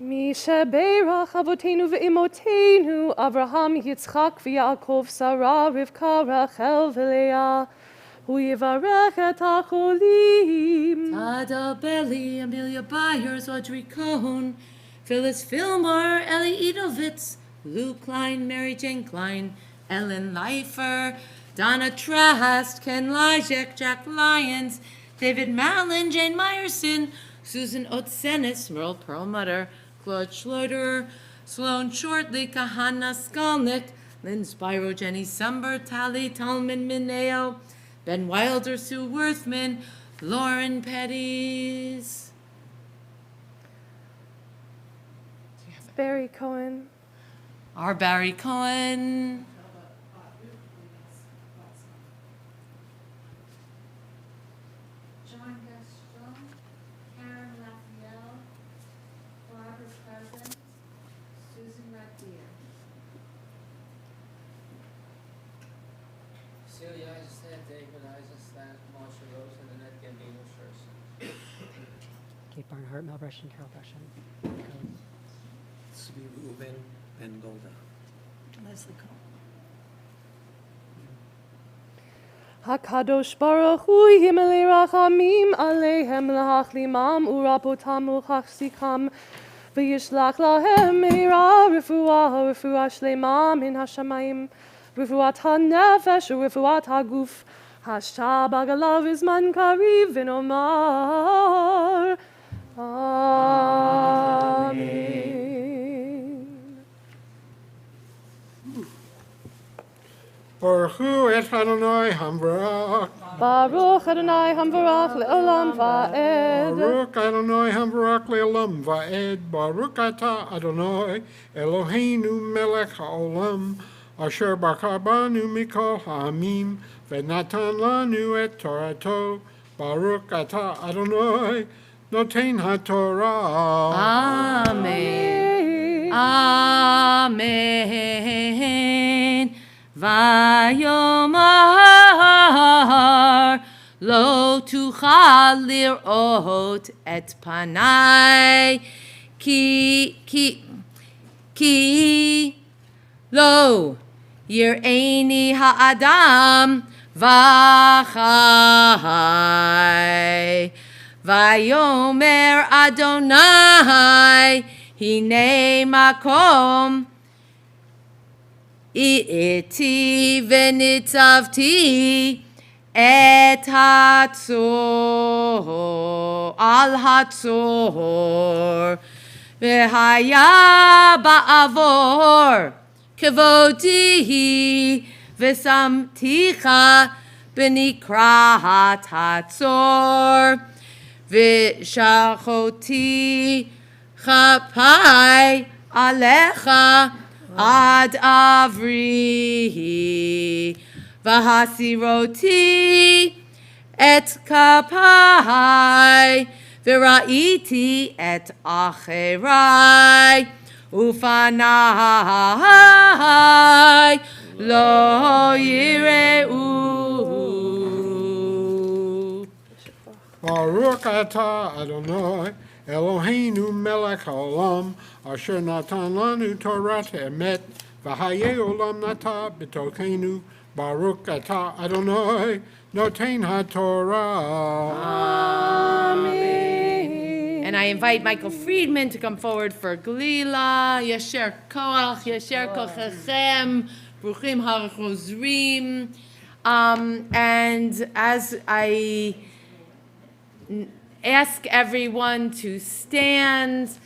מי שבירך אבותינו ואמותינו, אברהם, יצחק ויעקב, שרה, רבקה, רחל ולאה, הוא יברך את החולים. Tada Belli, Amelia Byers, Audrey Cohn, Phyllis Fillmore, Ellie Edovitz, Lou Klein, Mary Jane Klein, Ellen Leifer, Donna Trask, Ken Lyjek, Jack Lyons, David Mallon, Jane Meyerson, Susan Otsenis, Merle Perlmutter, Claude Schleuderer, Sloan Shortley, Kahana Skolnick, Lynn Spyro, Jenny Sumber, Tally Tolman Mineo, Ben Wilder, Sue Worthman, Lauren Petties. Barry Cohen. Our Barry Cohen. John Gaston, Karen Raphael, Barbara Present, Susan Raddier. Celia Eisenstadt, David Eisenstadt, Marsha Rose, and Annette Gambino Scherson. Kate Barnhart, Mel Brushing, Carol Brushing. Tzvi Reuben Ben Golda. Leslie Cole. הקדוש ברוך הוא ימלא רחמים עליהם להחלימם ורפאותם ולהחזיקם וישלח להם מהרה רפואה שלמה מן השמיים, רפואת הנפש ורפואת הגוף. השעה בגלה וזמן קריב ונאמר אמן. Baruch hu et Adonai hamvarach. Baruch Adonai hamvarach le'olam va'ed. Baruch Adonai hamvarach le'olam va'ed. Baruch ata Adonai Eloheinu melech ha'olam asher bakar banu mikol ha'amim v'natan lanu et Torato. Baruch ata Adonai noten ha'torah. Amen. Amen. Vayomar lo tuchal lirot et panai ki lo yir'eni ha'adam v'chai vayomer Adonai hine makom Iti v'nitzavti et hatzor al hatzor v'haya ba'avor kavoti v'samticha b'nikrat hatzor v'shachoti chapai alecha Ad avrihi v'hasiroti et kapai v'ra'iti et acherai ufanai lo yireu. Baruch ata Adonai Eloheinu melech haolam asher natan lanu Torat emet v'hayei olam nata b'tokenu Baruch ata Adonai noten haTorah. Amen. And I invite Michael Friedman to come forward for Glila. Yasher koach, yasher kochachem, bruchim harachozrim. And as I ask everyone to stand,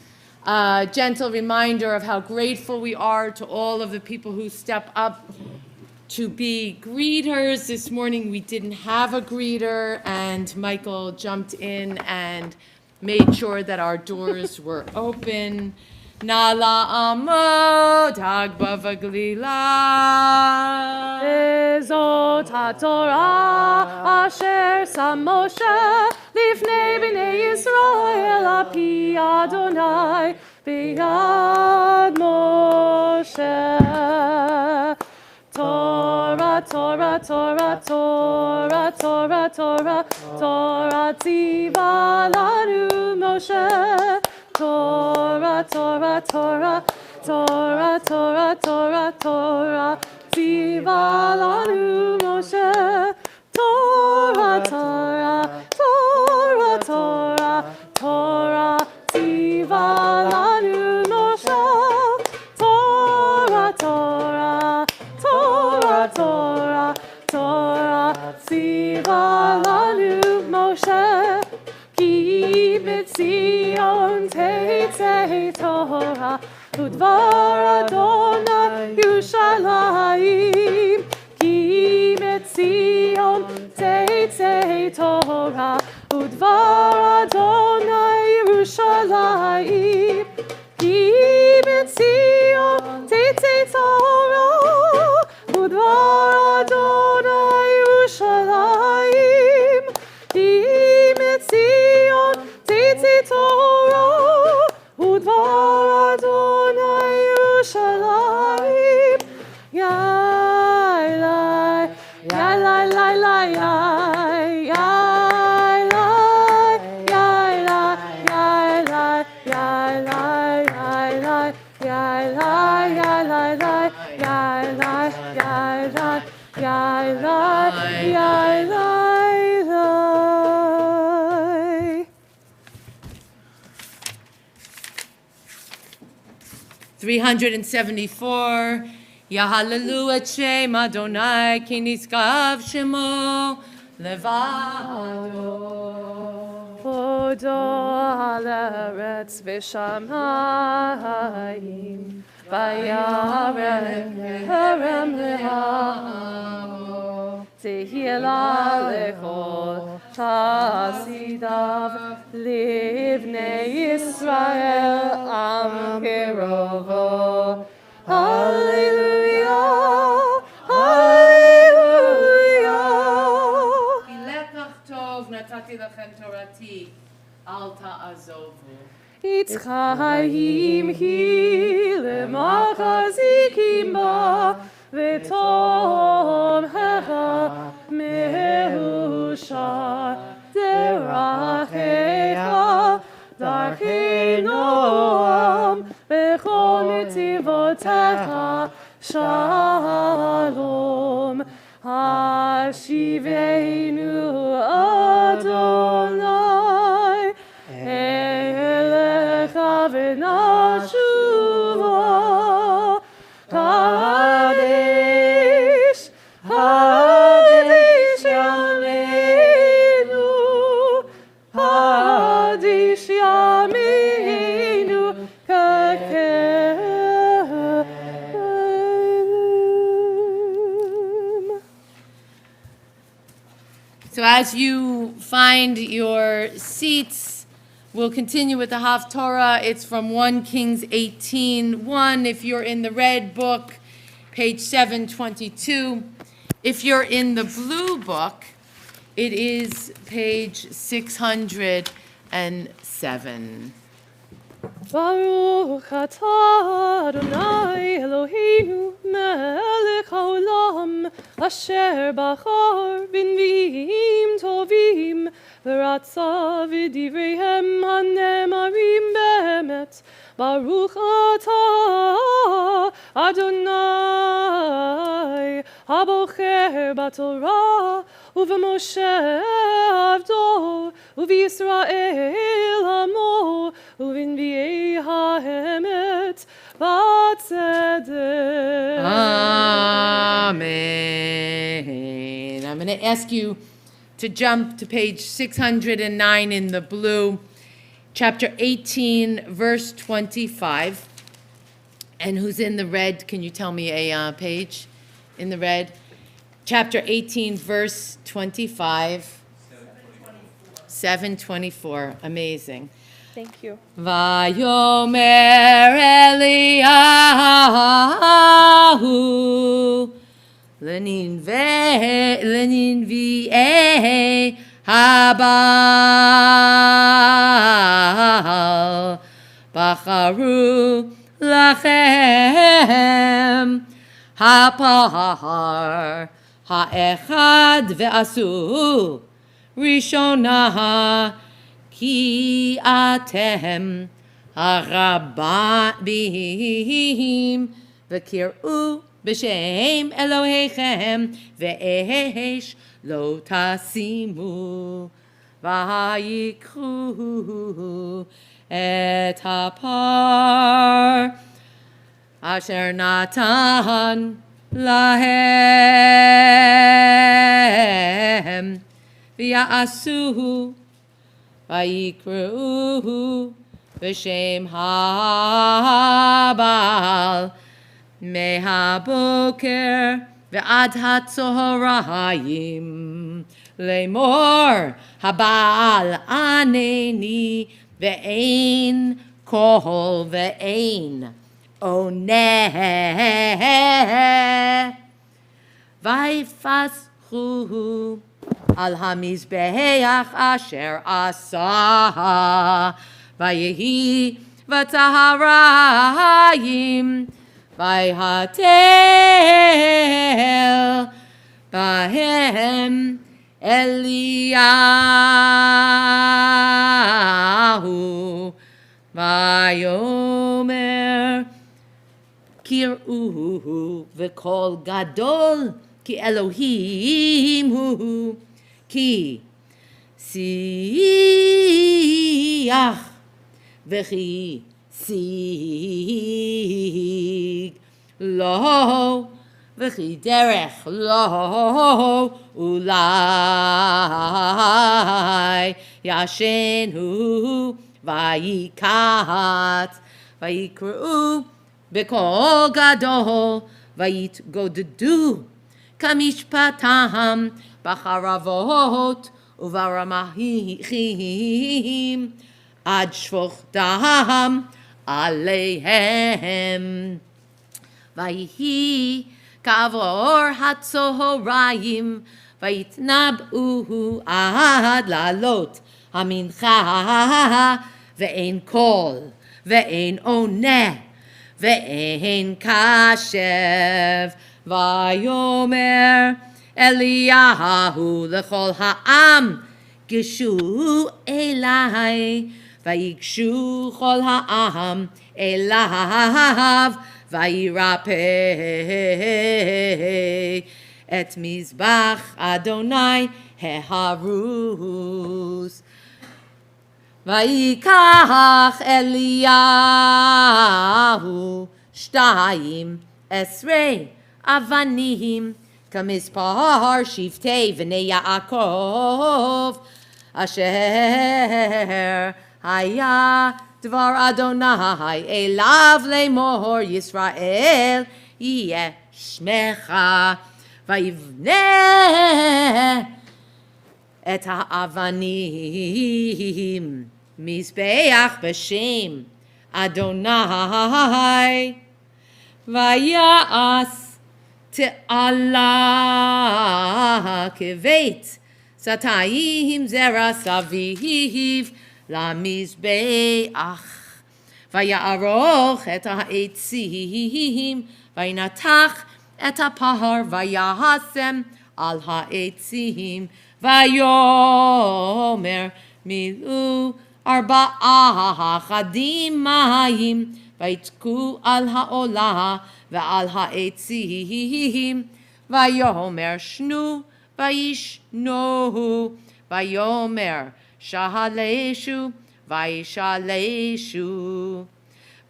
a gentle reminder of how grateful we are to all of the people who step up to be greeters. This morning we didn't have a greeter, and Michael jumped in and made sure that our doors were open. Nala amo tagba v'glila. Ezot HaTorah asher sam Moshe lifnei bnei Yisrael api Adonai biyad Moshe. Torah, Torah, Torah, Torah, Torah, Torah, Torah tziva lanu Moshe. Torah, Torah, Torah, Torah, Torah, Torah, Torah, tziva lanu Moshe. Torah, Torah, Torah, Torah, Torah, tziva lanu Moshe. Torah, Torah, Torah, Torah, Torah, tziva lanu Moshe. Ki b'tzion teitzei Torah, udvar Adonai Yerushalayim. Ki b'tzion teitzei Torah, udvar Adonai Yerushalayim. Ki b'tzion teitzei Torah, udvar Adonai Yerushalayim. Ki b'tzion teitzei Torah, udvar Adonai Yerushalayim. Yai lai, yai lai lai lai yai, yai lai, yai lai, yai lai, yai lai, yai lai, yai lai, yai lai, yai lai, yai lai, yai lai. 374. Yahalalu et Shem Adonai ki niskav shemo levado. Odo haaretz v'shamayim, vayarem herem lehamo. Tehila lechol chasidav, livnei Yisrael am kerovo. Hallelujah, hallelujah. Lekach tov natati lachem torati, al ta'azovu. It's chaim hi lemachazikim ba, v'tom hecha mehusha derachecha darchei noam b'chol mitzivotecha shalom. Hashiveinu Adonai elecha v'nashuva. Kadesh, Kadesh Yameinu, Kadesh Yameinu, Kakelim. So as you find your seats, we'll continue with the Haftorah. It's from 1 Kings 18:1. If you're in the red book, page 722. If you're in the blue book, it is page 607. Baruch atah Adonai Eloheinu melech haolam asher bachar b'nviim tovim v'ratza v'divreihem hanemarim be'emet. Baruch atah Adonai habocher b'Torah u'v'Moshe avdo u'v'Yisrael amo u'v'nviei ha'emet b'tzedek. Amen. I'm going to ask you to jump to page 609 in the blue, chapter 18, verse 25. And who's in the red? Can you tell me a page? in the red. Chapter 18, verse 25. 7:24. Amazing. Thank you. Vayomer Eliyahu Lenin v'e habal Bacharu lachem hapar ha'echad ve'asu rishonah Ki atem harabim v'kir'u b'shem Elohechem ve'esh lo tasimu v'yikru et hapar asher natan lahem v'ya'asuhu Vayikruhu b'shem habal mehaboker ve'ad hatzohorayim lemor habal aneni ve'ein kohol ve'ein oneh vayfaschuhu Al hamizbeach asher asa vayehi v'taharayim vayhatel bahem Eliyahu vayomer kir'uhu v'kol gadol ki Elohim hu Ki siach v'chi sig lo v'chi derech lo ulai yashenu vayikat vayikru b'kol gadol vayitgodedu kamishpatam Bacharavot uvaramahim ad shvoch dam aleihem Vayihi kavor hatzohorayim vayitnabuhu ad lalot hamincha ve'ein kol ve'ein oneh ve'ein kashev vayomer Eliyahu lechol ha'am gishu elai vayigshu chol ha'am elav vayirape et mizbach Adonai heharus vayikach Eliyahu shtayim esrei avanim Kamispar shiftei v'nei Yaakov asher haya dvar Adonai elav lemor Yisrael yeh shmecha vayivneh et ha'avanim mizbeach b'shem Adonai vayas Te'ala kevet satayim zera saviv lamizbeach vaya'aroch et ha'etzim vayinatach et ha'pahar vayahasem al ha'etzim vayomer milu arba'a chadim mayim vayitku al ha'olah V'al ha'etzim vayomer shnu vayishnohu vayomer shahaleshu vayishaleshu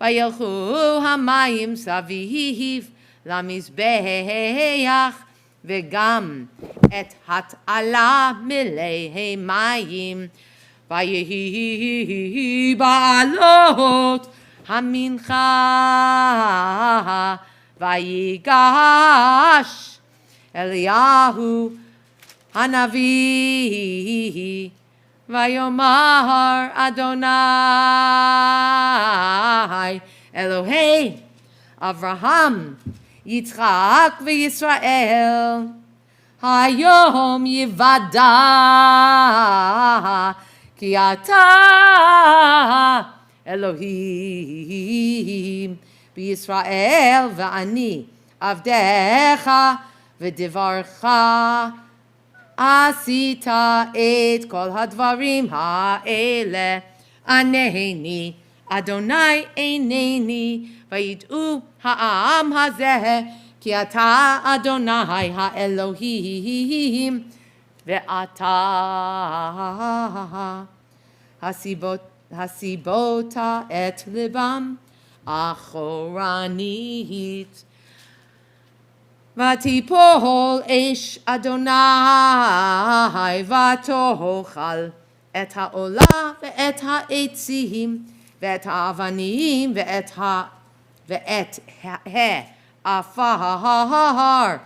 vayelchu hamayim saviv lamizbeach v'gam et hat'ala milei mayim vayehi ba'alot hamincha Vayigash Eliyahu Hanavi. Vayomar Adonai Elohei Avraham Yitzchak v'Yisrael Hayom Yivada Ki Ata Elohim b'Yisrael v'ani Avdecha v'divarcha Asita et kol hadvarim ha'ele aneheni Adonai eineni vayid'u ha'am hazeh ki ata Adonai ha'Elohim ve'ata hasibota et libam achoranit Vatipol esh Adonai vatochal et ha'olah ve'et ha'etzim ve'et ha'avanim ve'et ha'afar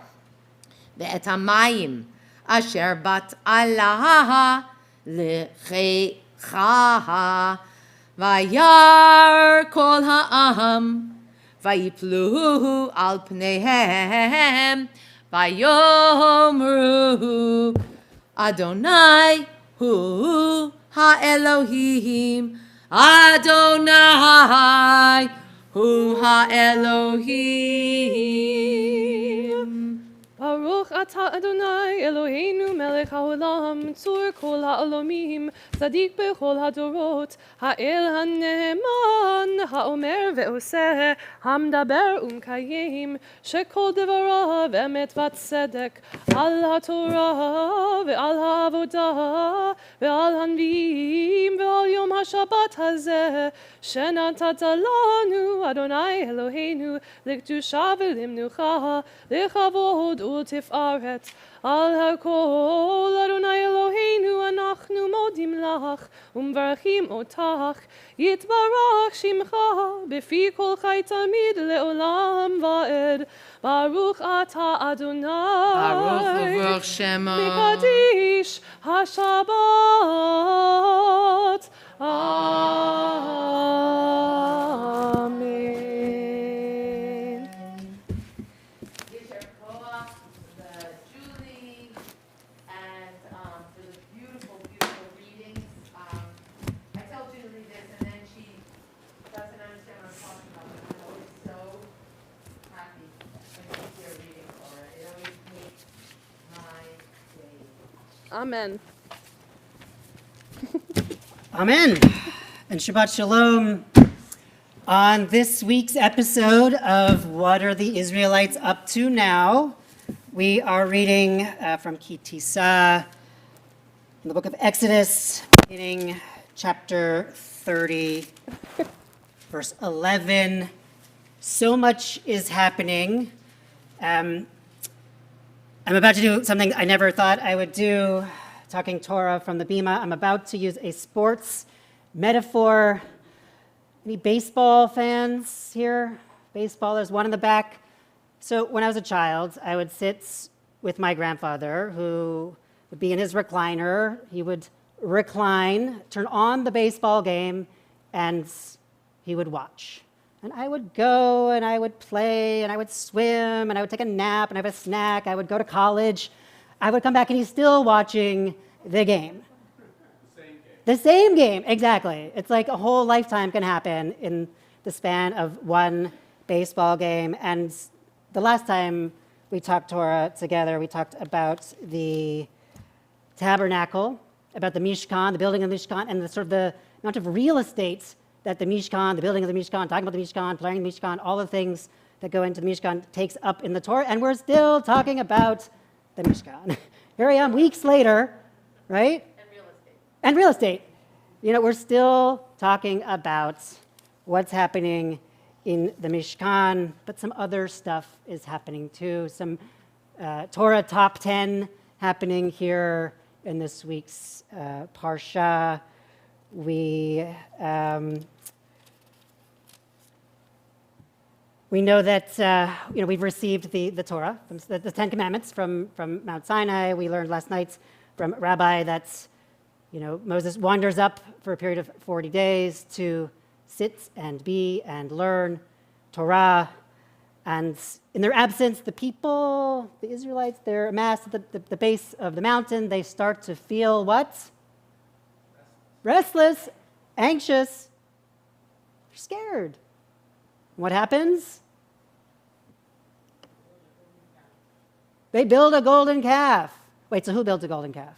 ve'et ha'mayim asher bat alaha lechecha vayar kol ha'am Vayipluhu al pneihem, vayomru Adonai hu ha'Elohim, Adonai hu ha'Elohim. Baruch atah Adonai Eloheinu melech haolam tzur kol ha'olomim tzadik bechol hadorot ha'el ha'ne'eman ha'omer ve'oseh hamdaber umkayim shekol devarav emet v'tzedek al ha'torah ve'al ha'avodah ve'al hanviim ve'al yom ha'shabbat hazeh shenatata lanu Adonai Eloheinu l'kedusha v'limnucha l'chavod ולתפארת על הכל אדוני אלוהינו אנחנו מודים לך ומברכים אותך יתברך שמך בפי כל חי תמיד לעולם ועד ברוך אתה אדוני ברוך וברוך שמו מקדיש השבת אמן. Amen. Amen. And Shabbat Shalom. On this week's episode of What Are the Israelites Up to Now? We are reading from Ki Tisa in the book of Exodus, beginning chapter 30, verse 11. So much is happening. I'm about to do something I never thought I would do, talking Torah from the Bima. I'm about to use a sports metaphor. Any baseball fans here? Baseball, there's one in the back. So when I was a child, I would sit with my grandfather, who would be in his recliner. He would recline, turn on the baseball game, and he would watch. And I would go, and I would play, and I would swim, and I would take a nap, and I have a snack. I would go to college. I would come back, and he's still watching the game. The same game, exactly. It's like a whole lifetime can happen in the span of one baseball game. And the last time we talked Torah together, we talked about the tabernacle, about the Mishkan, the building of the Mishkan, and the sort of the amount of real estate that the Mishkan, the building of the Mishkan, talking about the Mishkan, playing the Mishkan, all the things that go into the Mishkan takes up in the Torah, and we're still talking about the Mishkan. Here I am weeks later, right? And real estate. You know, we're still talking about what's happening in the Mishkan, but some other stuff is happening too. Some Torah top 10 happening here in this week's Parsha. We We know that we've received the Torah, the Ten Commandments from Mount Sinai. We learned last night from Rabbi that Moses wanders up for a period of 40 days to sit and be and learn Torah. And in their absence, the people, the Israelites, they're amassed at the base of the mountain. They start to feel what? Restless, anxious. They're scared. What happens? They build a golden calf. Wait, so who builds a golden calf?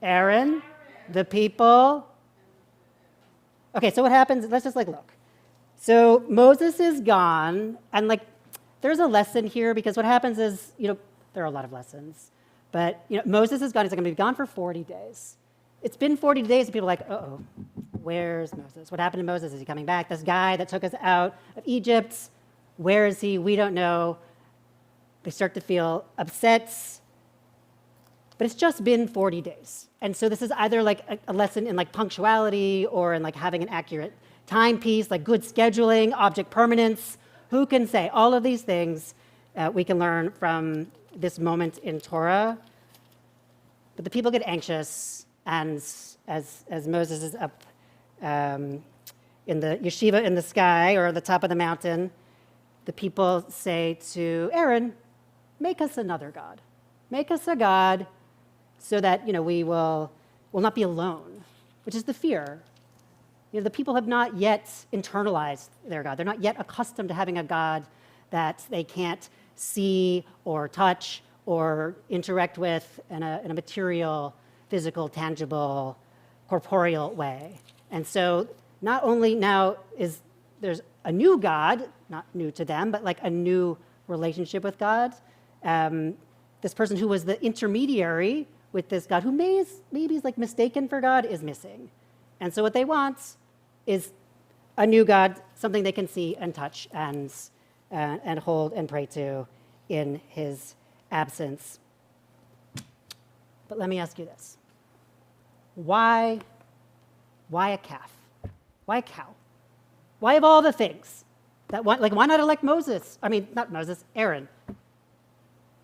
Aaron, the people. Okay, so what happens? Let's just look. So Moses is gone, and there's a lesson here because what happens is, there are a lot of lessons, but Moses is gone. He's going to be gone for 40 days. It's been 40 days, and people are like, uh-oh, where's Moses? What happened to Moses? Is he coming back? This guy that took us out of Egypt, where is he? We don't know. They start to feel upset, but it's just been 40 days. And so this is either a lesson in punctuality or in having an accurate timepiece, good scheduling, object permanence. Who can say? All of these things we can learn from this moment in Torah. But the people get anxious, and as Moses is up in the yeshiva in the sky or at the top of the mountain, the people say to Aaron, make us another god. Make us a god so that we will not be alone, which is the fear. The people have not yet internalized their God. They're not yet accustomed to having a God that they can't see or touch or interact with in a material, physical, tangible, corporeal way. And so not only now is there's a new God, not new to them, but a new relationship with God. This person who was the intermediary with this God, who maybe is mistaken for God, is missing. And so what they want is a new God, something they can see and touch and hold and pray to in his absence. But let me ask you this. Why a calf? Why a cow? Why of all the things? Why not elect Moses? I mean, not Moses, Aaron.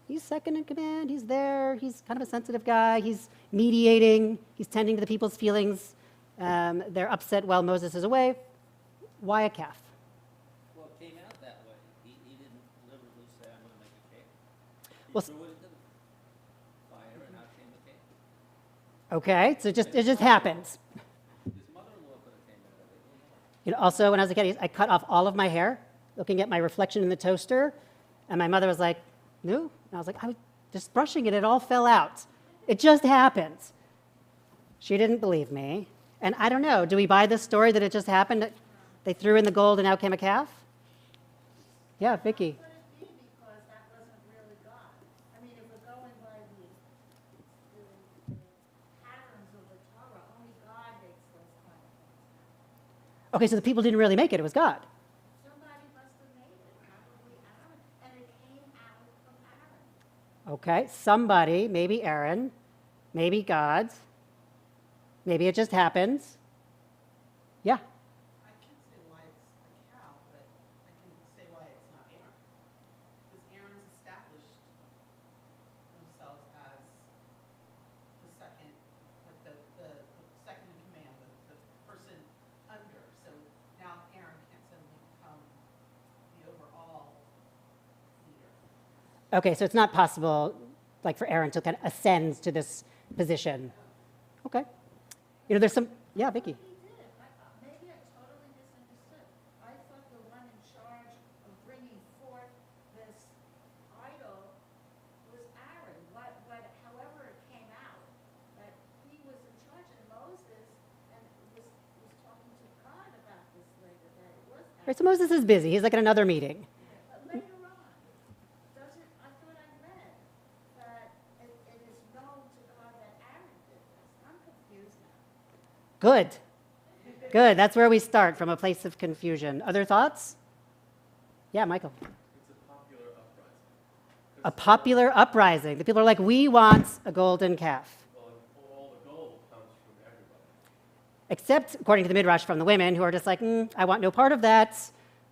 He's second in command. He's there. He's kind of a sensitive guy. He's mediating. He's tending to the people's feelings. They're upset while Moses is away. Why a calf? Well, it came out that way. He didn't deliberately say, I'm going to make a cake. He Well, threw it into the fire, and out came the cake. Okay, so it just happens. His mother-in-law could have came out of it. Also, when I was a kid, I cut off all of my hair, looking at my reflection in the toaster, and my mother was like, "No," and I was like, "I was just brushing it. It all fell out. It just happened." She didn't believe me, and I don't know. Do we buy this story that it just happened? They threw in the gold and out came a calf? Yeah, Vicky. Could it be because that wasn't really God? I mean, if we're going by the patterns of the Torah, only God makes those kind of things. Okay, so the people didn't really make it. It was God. Somebody must have made it, probably Aaron, and it came out of Aaron. Okay, somebody, maybe Aaron, maybe God, maybe it just happens. Yeah. I can't say why it's a cow, but I can say why it's not Aaron. Because Aaron's established themselves as the second, the second in command, the person under. So now Aaron can't suddenly become the overall leader. Okay, so it's not possible, for Aaron to kind of ascend to this position. Okay. There's some, yeah, Vicky. He did. Maybe I totally misunderstood. I thought the one in charge of bringing forth this idol was Aaron. However it came out, that he was in charge, and Moses was talking to God about this later, that it was Aaron. Right, so Moses is busy. He's in another meeting. But later on, I thought I read that it is known to God that Aaron did this. I'm confused now. Good. Good. That's where we start, from a place of confusion. Other thoughts? Yeah, Michael. It's a popular uprising. A popular uprising. The people are like, we want a golden calf. Well, all the gold comes from everybody. except according to the Midrash from the women who are just like, I want no part of that.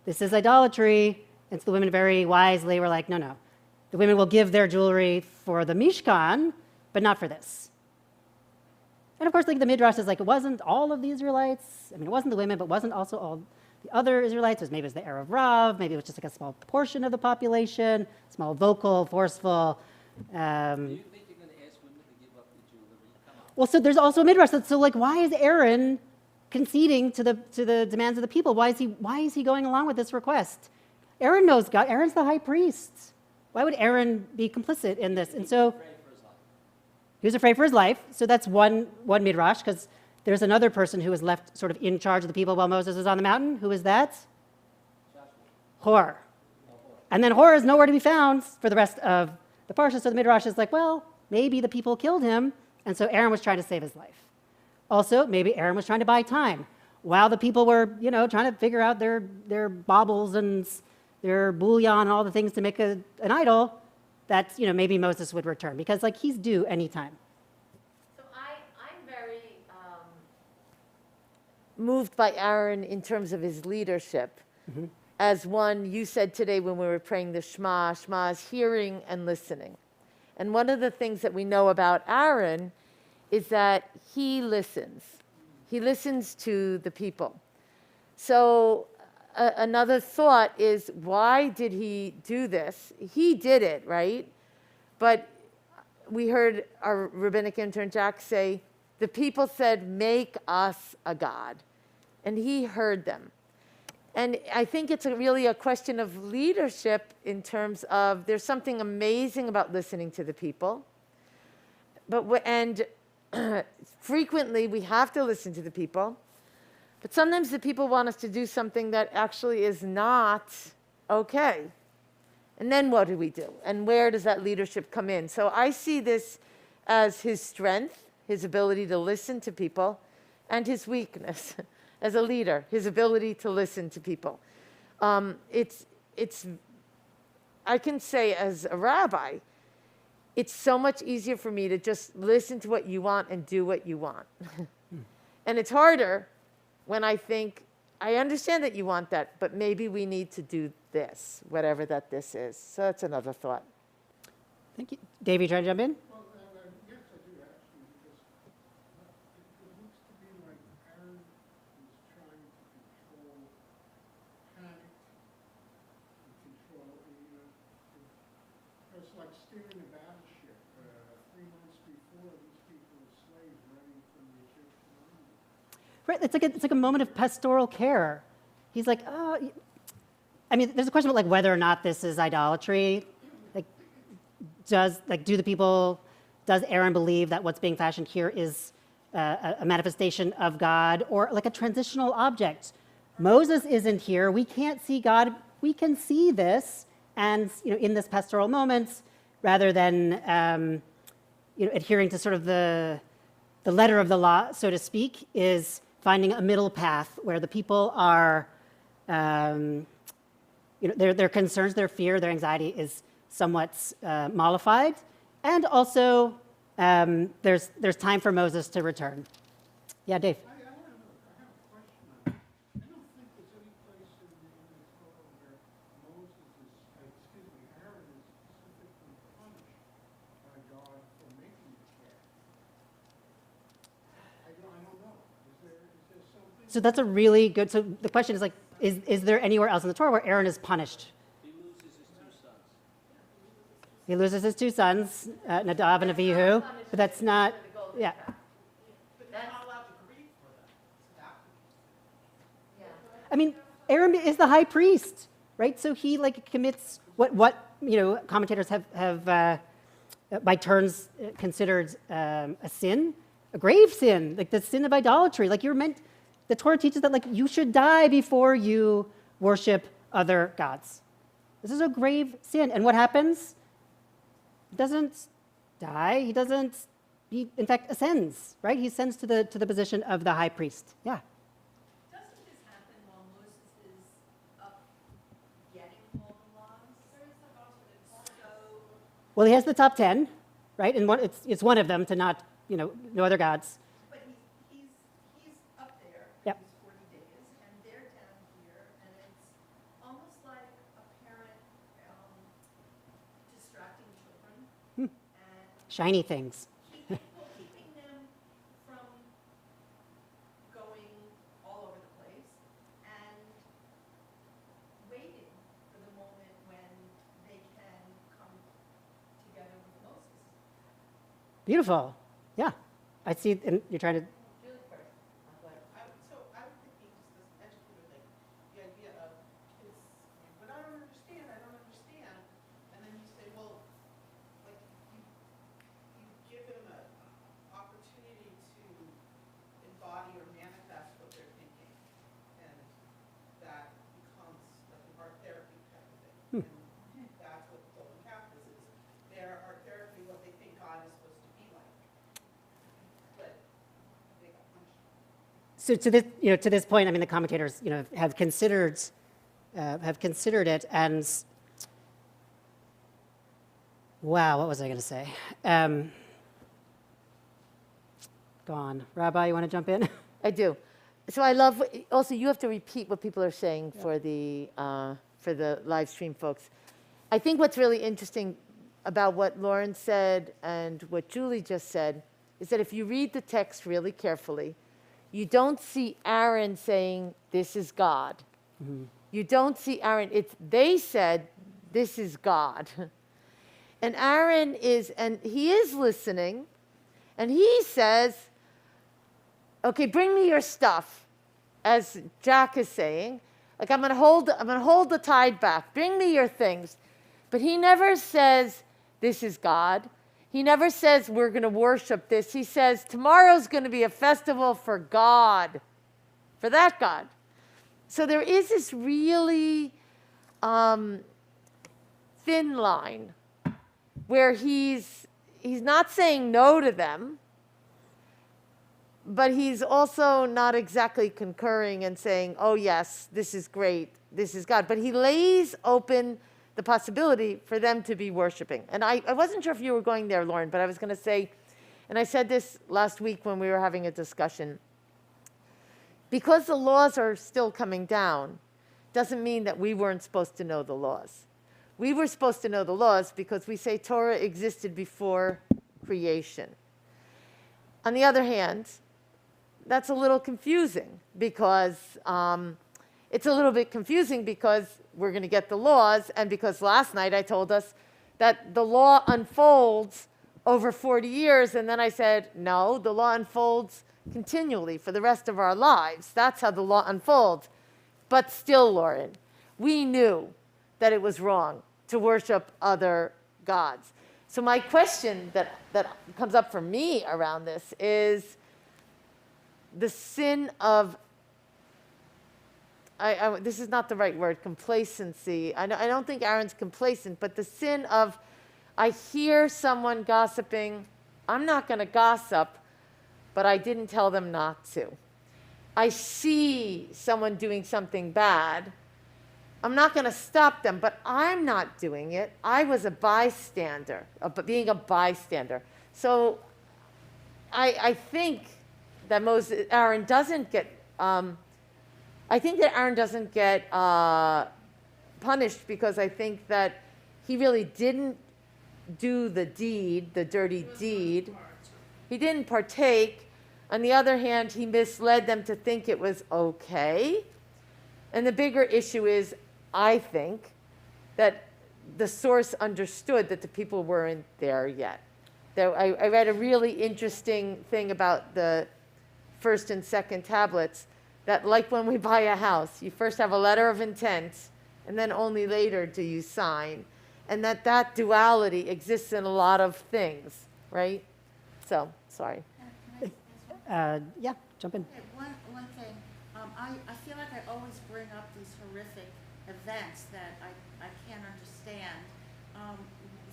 This is idolatry. And so the women very wisely were like, no. The women will give their jewelry for the Mishkan, but not for this. And of course, like the Midrash is like, it wasn't all of the Israelites. I mean, it wasn't the women, but it wasn't also all the other Israelites. Maybe it was the Erev Rav. Maybe it was just like a small portion of the population, small, vocal, forceful. Do you think you're going to ask women to give up the jewelry? Come on. Well, so there's also a Midrash. So like, why is Aaron conceding to the demands of the people? Why is he going along with this request? Aaron knows God. Aaron's the high priest. Why would Aaron be complicit in this? And so he was afraid for his life. So that's one Midrash, because there's another person who was left sort of in charge of the people while Moses was on the mountain. Who is that? Hor. And then Hor is nowhere to be found for the rest of the parsha. So the Midrash is like, well, maybe the people killed him, and so Aaron was trying to save his life. Also, maybe Aaron was trying to buy time while the people were, trying to figure out their baubles and their bouillon and all the things to make an idol. That maybe Moses would return, because like he's due anytime. So I'm very moved by Aaron in terms of his leadership. Mm-hmm. As one, you said today when we were praying the Shema is hearing and listening. And one of the things that we know about Aaron is that he listens. He listens to the people. So another thought is, why did he do this? He did it, right? But we heard our rabbinic intern Jack say, the people said, make us a god. And he heard them. And I think it's really a question of leadership in terms of there's something amazing about listening to the people. And frequently we have to listen to the people. But sometimes the people want us to do something that actually is not okay. And then what do we do? And where does that leadership come in? So I see this as his strength, his ability to listen to people, and his weakness as a leader, his ability to listen to people. I can say as a rabbi, it's so much easier for me to just listen to what you want and do what you want. And it's harder when I think, I understand that you want that, but maybe we need to do this, whatever that this is. So that's another thought. Thank you. Dave, you trying to jump in? Well, yes, I do actually, because it looks to be like Aaron is trying to control panic, and control, it's like steering a battleship. 3 months before, these people were slaves running from the Egyptian army. Right, it's like a moment of pastoral care. He's like, I mean, there's a question about like whether or not this is idolatry. Like, does Aaron believe that what's being fashioned here is a manifestation of God, or like a transitional object? Moses isn't here. We can't see God. We can see this, and in this pastoral moment, rather than adhering to sort of the letter of the law, so to speak, is finding a middle path where the people are, their concerns, their fear, their anxiety is somewhat mollified, and also there's time for Moses to return. Yeah, Dave. I have a question on that. I don't think there's any place in the Torah where Aaron is specifically punished by God for making the calf. I don't know. Is there something? So that's a really good. So the question is like, is there anywhere else in the Torah where Aaron is punished? He loses his 2 sons. He loses his 2 sons, Nadav and Avihu, but that's not. Yeah. I mean, Aaron is the high priest, right? So he like commits what commentators have by turns considered a sin, a grave sin, like the sin of idolatry. Like the Torah teaches that like you should die before you worship other gods. This is a grave sin, and what happens? He doesn't die. He in fact ascends, right? He ascends to the position of the high priest. Yeah. Doesn't this happen while Moses is up getting all the laws? Well, he has the top 10, right? And it's one of them to not, no other gods. But he's up shiny things. keeping them from going all over the place and waiting for the moment when they can come together with Moses. Beautiful. Yeah. I see, and you're trying to, I was thinking just this educator thing, the idea of kids, but I don't understand, and then you say, well, like, you give them an opportunity to embody or manifest what they're thinking, and that becomes like an art therapy type of thing. And that's what Golden Calf is their art therapy, what they think God is supposed to be like. But they got punished. so to this point, I mean, the commentators, have considered it, and wow, what was I going to say? Go on, Rabbi, you want to jump in? I do. So I love, also you have to repeat what people are saying for the live stream folks. I think what's really interesting about what Lauren said and what Julie just said is that if you read the text really carefully, you don't see Aaron saying, this is God. You don't see Aaron, they said, this is God. And Aaron he is listening, and he says, okay, bring me your stuff, as Jack is saying. Like, I'm gonna hold the tide back. Bring me your things. But he never says, this is God. He never says, we're gonna worship this. He says, tomorrow's gonna be a festival for God, for that God. So there is this really thin line where he's not saying no to them, but he's also not exactly concurring and saying, oh yes, this is great, this is God. But he lays open the possibility for them to be worshiping. And I wasn't sure if you were going there, Lauren, but I was going to say, and I said this last week when we were having a discussion, because the laws are still coming down, doesn't mean that we weren't supposed to know the laws. We were supposed to know the laws because we say Torah existed before creation. On the other hand, that's a little confusing because it's a little bit confusing because we're going to get the laws, and because last night I told us that the law unfolds over 40 years, and then I said, no, the law unfolds continually for the rest of our lives. That's how the law unfolds. But still, Lauren, we knew that it was wrong to worship other gods. So my question that comes up for me around this is the sin of, this is not the right word, complacency. I don't think Aaron's complacent, but the sin of, I hear someone gossiping, I'm not going to gossip, but I didn't tell them not to. I see someone doing something bad, I'm not going to stop them, but I'm not doing it. I was a bystander, being a bystander. So I think that Aaron doesn't get, punished because I think that he really didn't do the deed, the dirty deed. He didn't partake. On the other hand, he misled them to think it was okay. And the bigger issue is, I think, that the source understood that the people weren't there yet. I read a really interesting thing about the first and second tablets, that like when we buy a house, you first have a letter of intent, and then only later do you sign. And that duality exists in a lot of things, right? So, sorry. Yeah, jump in. Okay, one thing, I feel like I always bring up these horrific events that I can't understand.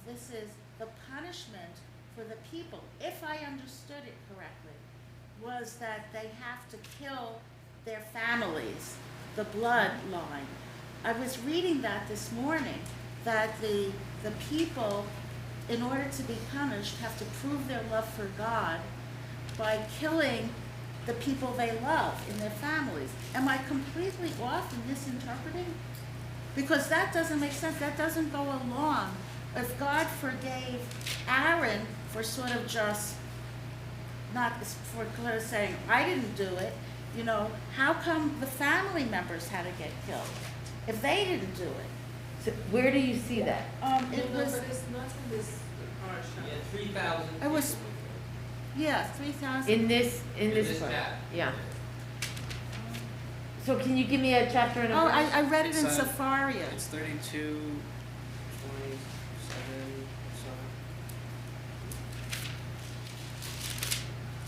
This is the punishment for the people, if I understood it correctly, was that they have to kill their families, the bloodline. I was reading that this morning, that the people, in order to be punished, have to prove their love for God by killing the people they love in their families. Am I completely off in misinterpreting? Because that doesn't make sense. That doesn't go along if God forgave Aaron for sort of just not for saying, I didn't do it, you know, how come the family members had to get killed if they didn't do it? So where do you see that? It was, But it's not in this parsha. Yeah, 3,000 it was, people. yeah, 3,000. In this part? chapter. Yeah. So can you give me a chapter and a Oh, verse? I read it in It's, Sepharia. It's 32, 27 or so.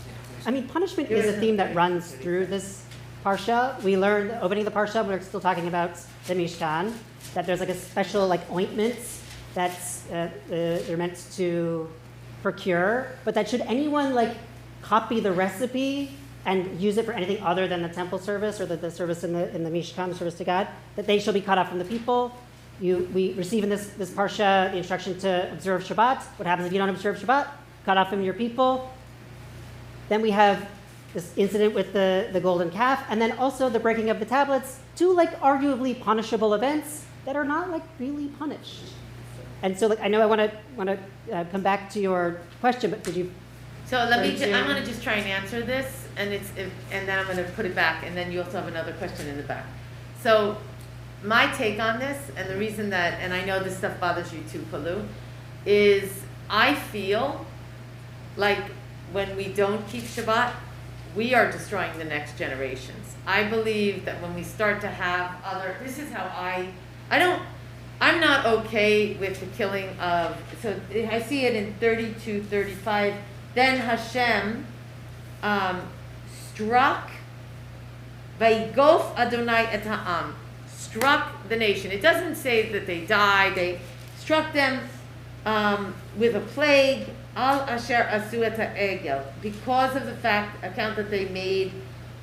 Yeah, I mean, punishment is a theme that runs through this parsha. We learned opening the parsha, we're still talking about the Mishkan, that there's like a special like ointments that's they're meant to procure, but that should anyone like copy the recipe and use it for anything other than the temple service or the service in the Mishkan, the service to God, that they shall be cut off from the people. We receive in this parsha the instruction to observe Shabbat. What happens if you don't observe Shabbat? Cut off from your people. Then we have this incident with the golden calf, and then also the breaking of the tablets, two like arguably punishable events that are not like really punished. And so like I know I want to come back to your question, but did you? So let me. Sorry, I'm going to just try and answer this, and then I'm going to put it back, and then you also have another question in the back. So my take on this, and the reason that, and I know this stuff bothers you too, Palu, is I feel like when we don't keep Shabbat, we are destroying the next generations. I believe that when we start to have this is how I'm not okay with the killing of, so I see it in 32, 35. Then Hashem struck, Vayigof Adonai et ha'am, struck the nation. It doesn't say that they died. They struck them with a plague, al asher asu et ha'egel, because of the account that they made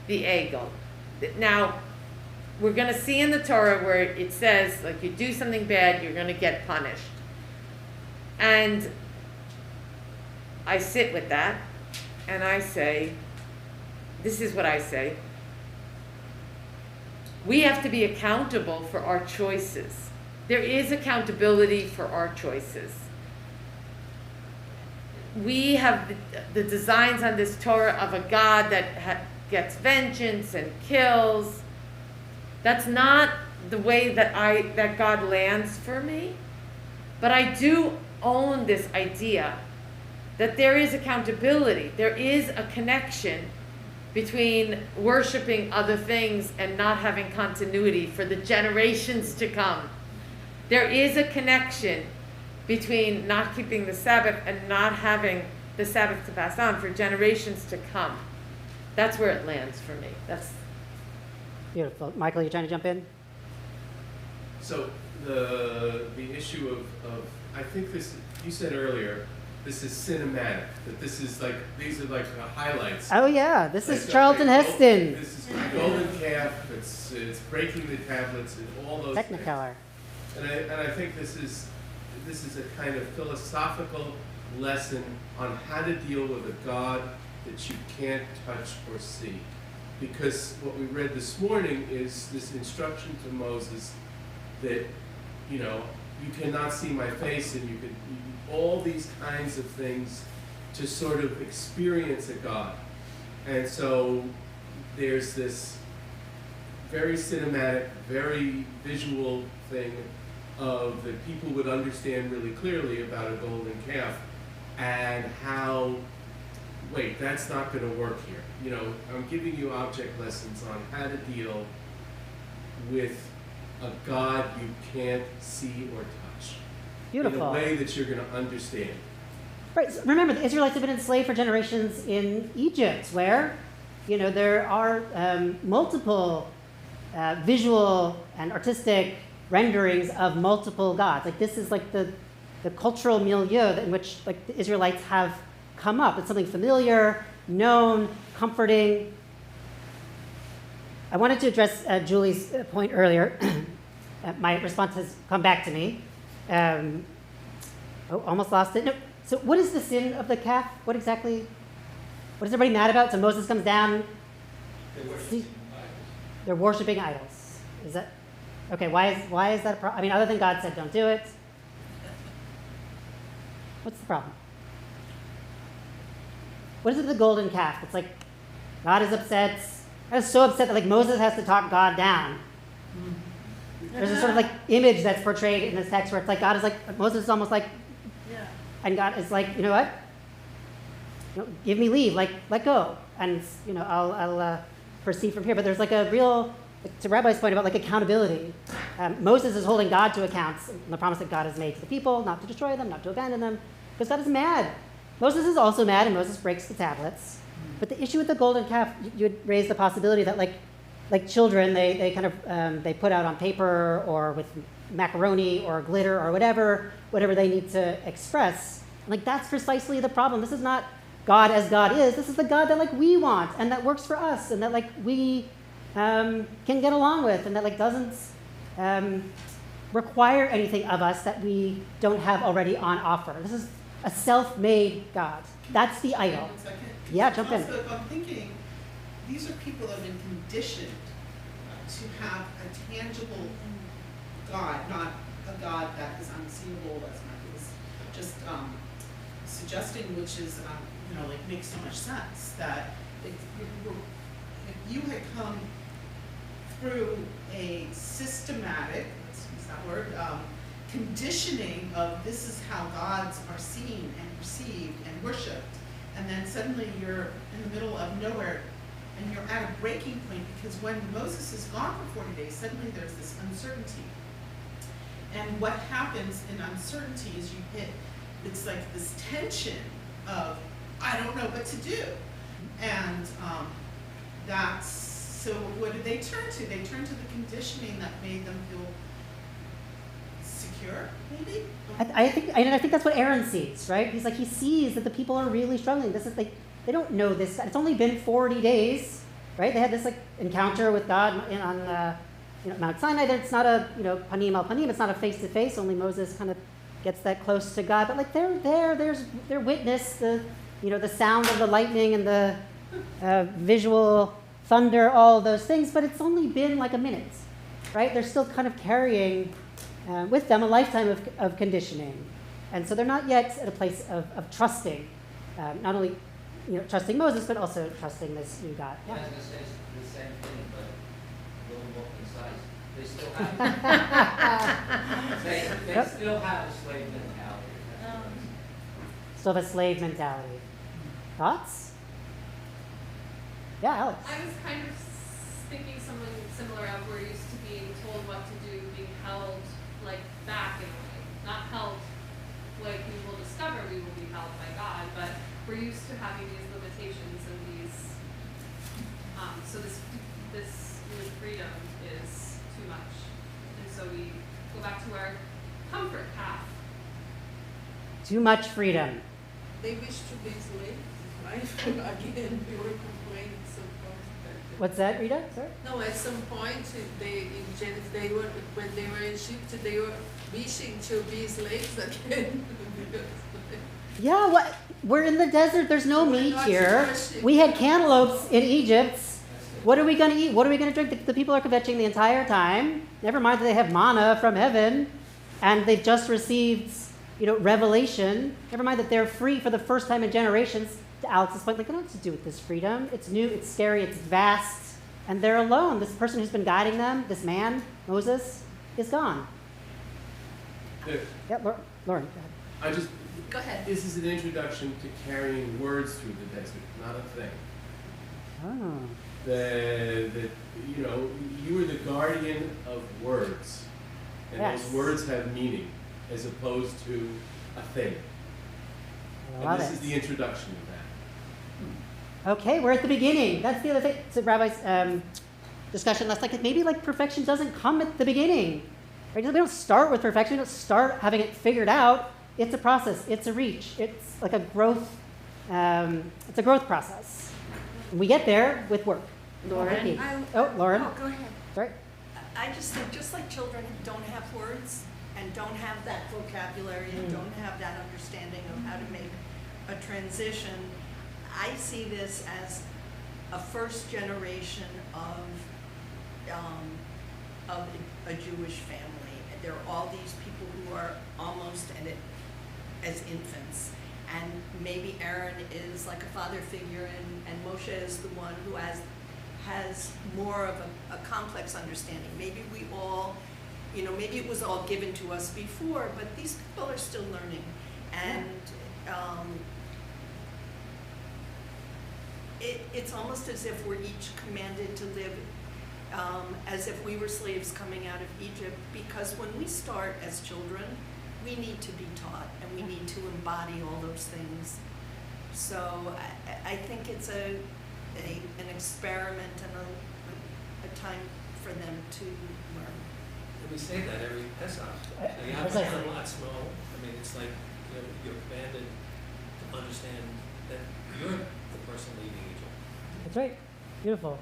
the egel. Now, we're going to see in the Torah where it says, like, you do something bad, you're going to get punished. And I sit with that, and I say, this is what I say. We have to be accountable for our choices. There is accountability for our choices. We have the designs on this Torah of a God that gets vengeance and kills. That's not the way that God lands for me. But I do own this idea that there is accountability. There is a connection between worshiping other things and not having continuity for the generations to come. There is a connection between not keeping the Sabbath and not having the Sabbath to pass on for generations to come. That's where it lands for me. That's Beautiful. Michael, you trying to jump in? So the issue of I think this, you said earlier, this is cinematic, that this is like, these are like the highlights. Oh yeah, this is Like, Charlton Heston. This is the golden calf, it's breaking the tablets and all those things. Technicolor. And I think this is a kind of philosophical lesson on how to deal with a God that you can't touch or see. Because what we read this morning is this instruction to Moses that, you know, you cannot see my face, and you all these kinds of things to sort of experience a God. And so there's this very cinematic, very visual thing of that people would understand really clearly about a golden calf and how, wait, that's not going to work here. You know, I'm giving you object lessons on how to deal with a God you can't see or touch. Beautiful. In a way that you're going to understand. Right. So remember, the Israelites have been enslaved for generations in Egypt, where, you know, there are multiple visual and artistic renderings of multiple gods. Like this is like the cultural milieu in which like the Israelites have come up. It's something familiar, known, comforting. I wanted to address Julie's point earlier. My response has come back to me. Almost lost it. No. So what is the sin of the calf? What is everybody mad about? So Moses comes down. They're worshiping idols. Is that okay? Why is that a problem? I mean, other than God said don't do it. What's the problem? What is it with the golden calf? It's like God is upset. God is so upset that like Moses has to talk God down. There's this sort of like image that's portrayed in this text where it's like God is like, Moses is almost like, and God is like, you know what? Give me leave, like let go, and I'll proceed from here. But there's like a real, to Rabbi's point about like accountability. Moses is holding God to account on the promise that God has made to the people, not to destroy them, not to abandon them, because God is mad. Moses is also mad, and Moses breaks the tablets. But the issue with the golden calf, you would raise the possibility that like children, they kind of they put out on paper or with macaroni or glitter or whatever they need to express. Like that's precisely the problem. This is not God as God is. This is the God that like we want and that works for us and that like we can get along with and that like doesn't require anything of us that we don't have already on offer. This is a self-made God. That's the idol. 1 second. Yeah, jump in. Also, I'm thinking, these are people that have been conditioned to have a tangible God, not a God that is unseeable, that's not his, just suggesting, which is, like makes so much sense, that if you had come through a systematic, let's use that word, conditioning of this is how gods are seen and perceived and worshipped, and then suddenly you're in the middle of nowhere and you're at a breaking point because when Moses is gone for 40 days, suddenly there's this uncertainty. And what happens in uncertainty is you hit, it's like this tension of, I don't know what to do. And that's, so what did they turn to? They turned to the conditioning that made them feel secure, maybe? I think that's what Aaron sees, right? He's like, he sees that the people are really struggling. This is like, they don't know this. It's only been 40 days, right? They had this like encounter with God on Mount Sinai. It's not a panim al panim. It's not a face to face. Only Moses kind of gets that close to God. But like they're there. They're witness the sound of the lightning and the visual thunder, all those things. But it's only been like a minute, right? They're still kind of carrying with them a lifetime of conditioning, and so they're not yet at a place of trusting, not only trusting Moses, but also trusting this new God. Yeah, I was going to say the same thing, but a little more concise. They still have they still have a slave mentality. Still have a slave mentality. Thoughts? Yeah, Alex. I was kind of thinking something similar of we're used to being told what to do, being held like back in a way. Not held like we will discover we will be held by God, but we're used to having these limitations and these so this new freedom is too much. And so we go back to our comfort path. Too much freedom. They wish to be slaves, right? Again, we were complaining at some point. What's that, Rita? Sorry? No, at some point, when they were in Egypt, they were wishing to be slaves again. Yeah, what? We're in the desert. There's no meat here. We had cantaloupes in Egypt. What are we going to eat? What are we going to drink? The people are kvetching the entire time. Never mind that they have manna from heaven, and they've just received, revelation. Never mind that they're free for the first time in generations. To Alex's point, like, I don't know what to do with this freedom. It's new, it's scary, it's vast, and they're alone. This person who's been guiding them, this man, Moses, is gone. Yeah, Lauren, go ahead. Go ahead. This is an introduction to carrying words through the desert, not a thing. Oh. You are the guardian of words, and Yes. those words have meaning, as opposed to a thing. I And love this it. is the introduction of that. Okay, we're at the beginning. That's the other thing. So Rabbi's discussion last night, maybe like perfection doesn't come at the beginning. Right? We don't start with perfection. We don't start having it figured out. It's a process. It's a reach. It's like a growth. It's a growth process. And we get there with work. Lauren? Lauren. Oh, go ahead. Sorry. I just think just like children don't have words and don't have that vocabulary and don't have that understanding of how to make a transition, I see this as a first generation of a Jewish family. There are all these people who are almost, and as infants. And maybe Aaron is like a father figure, and Moshe is the one who has more of a complex understanding. Maybe we all, maybe it was all given to us before, but these people are still learning. And it's almost as if we're each commanded to live as if we were slaves coming out of Egypt, because when we start as children, we need to be taught and we need to embody all those things. So I think it's an experiment and a time for them to learn. And we say that every Pesach. The Precisely. Yom Ha'atzmo, I mean, it's like, you're commanded to understand that you're the person leading Egypt. That's right. Beautiful.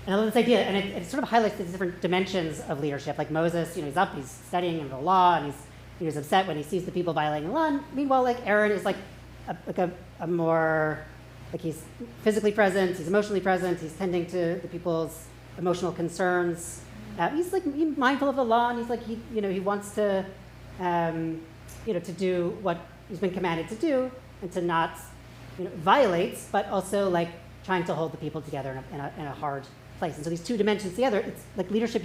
And I love this idea, and it sort of highlights these different dimensions of leadership. Like Moses, he's up, he's studying in the law, and he's upset when he sees the people violating the law. And meanwhile, like Aaron is like a more, like he's physically present, he's emotionally present, he's tending to the people's emotional concerns. He's like mindful of the law, and he's like he wants to, to do what he's been commanded to do, and to not, violate, but also like trying to hold the people together in a hard place. And so these two dimensions together, it's like leadership.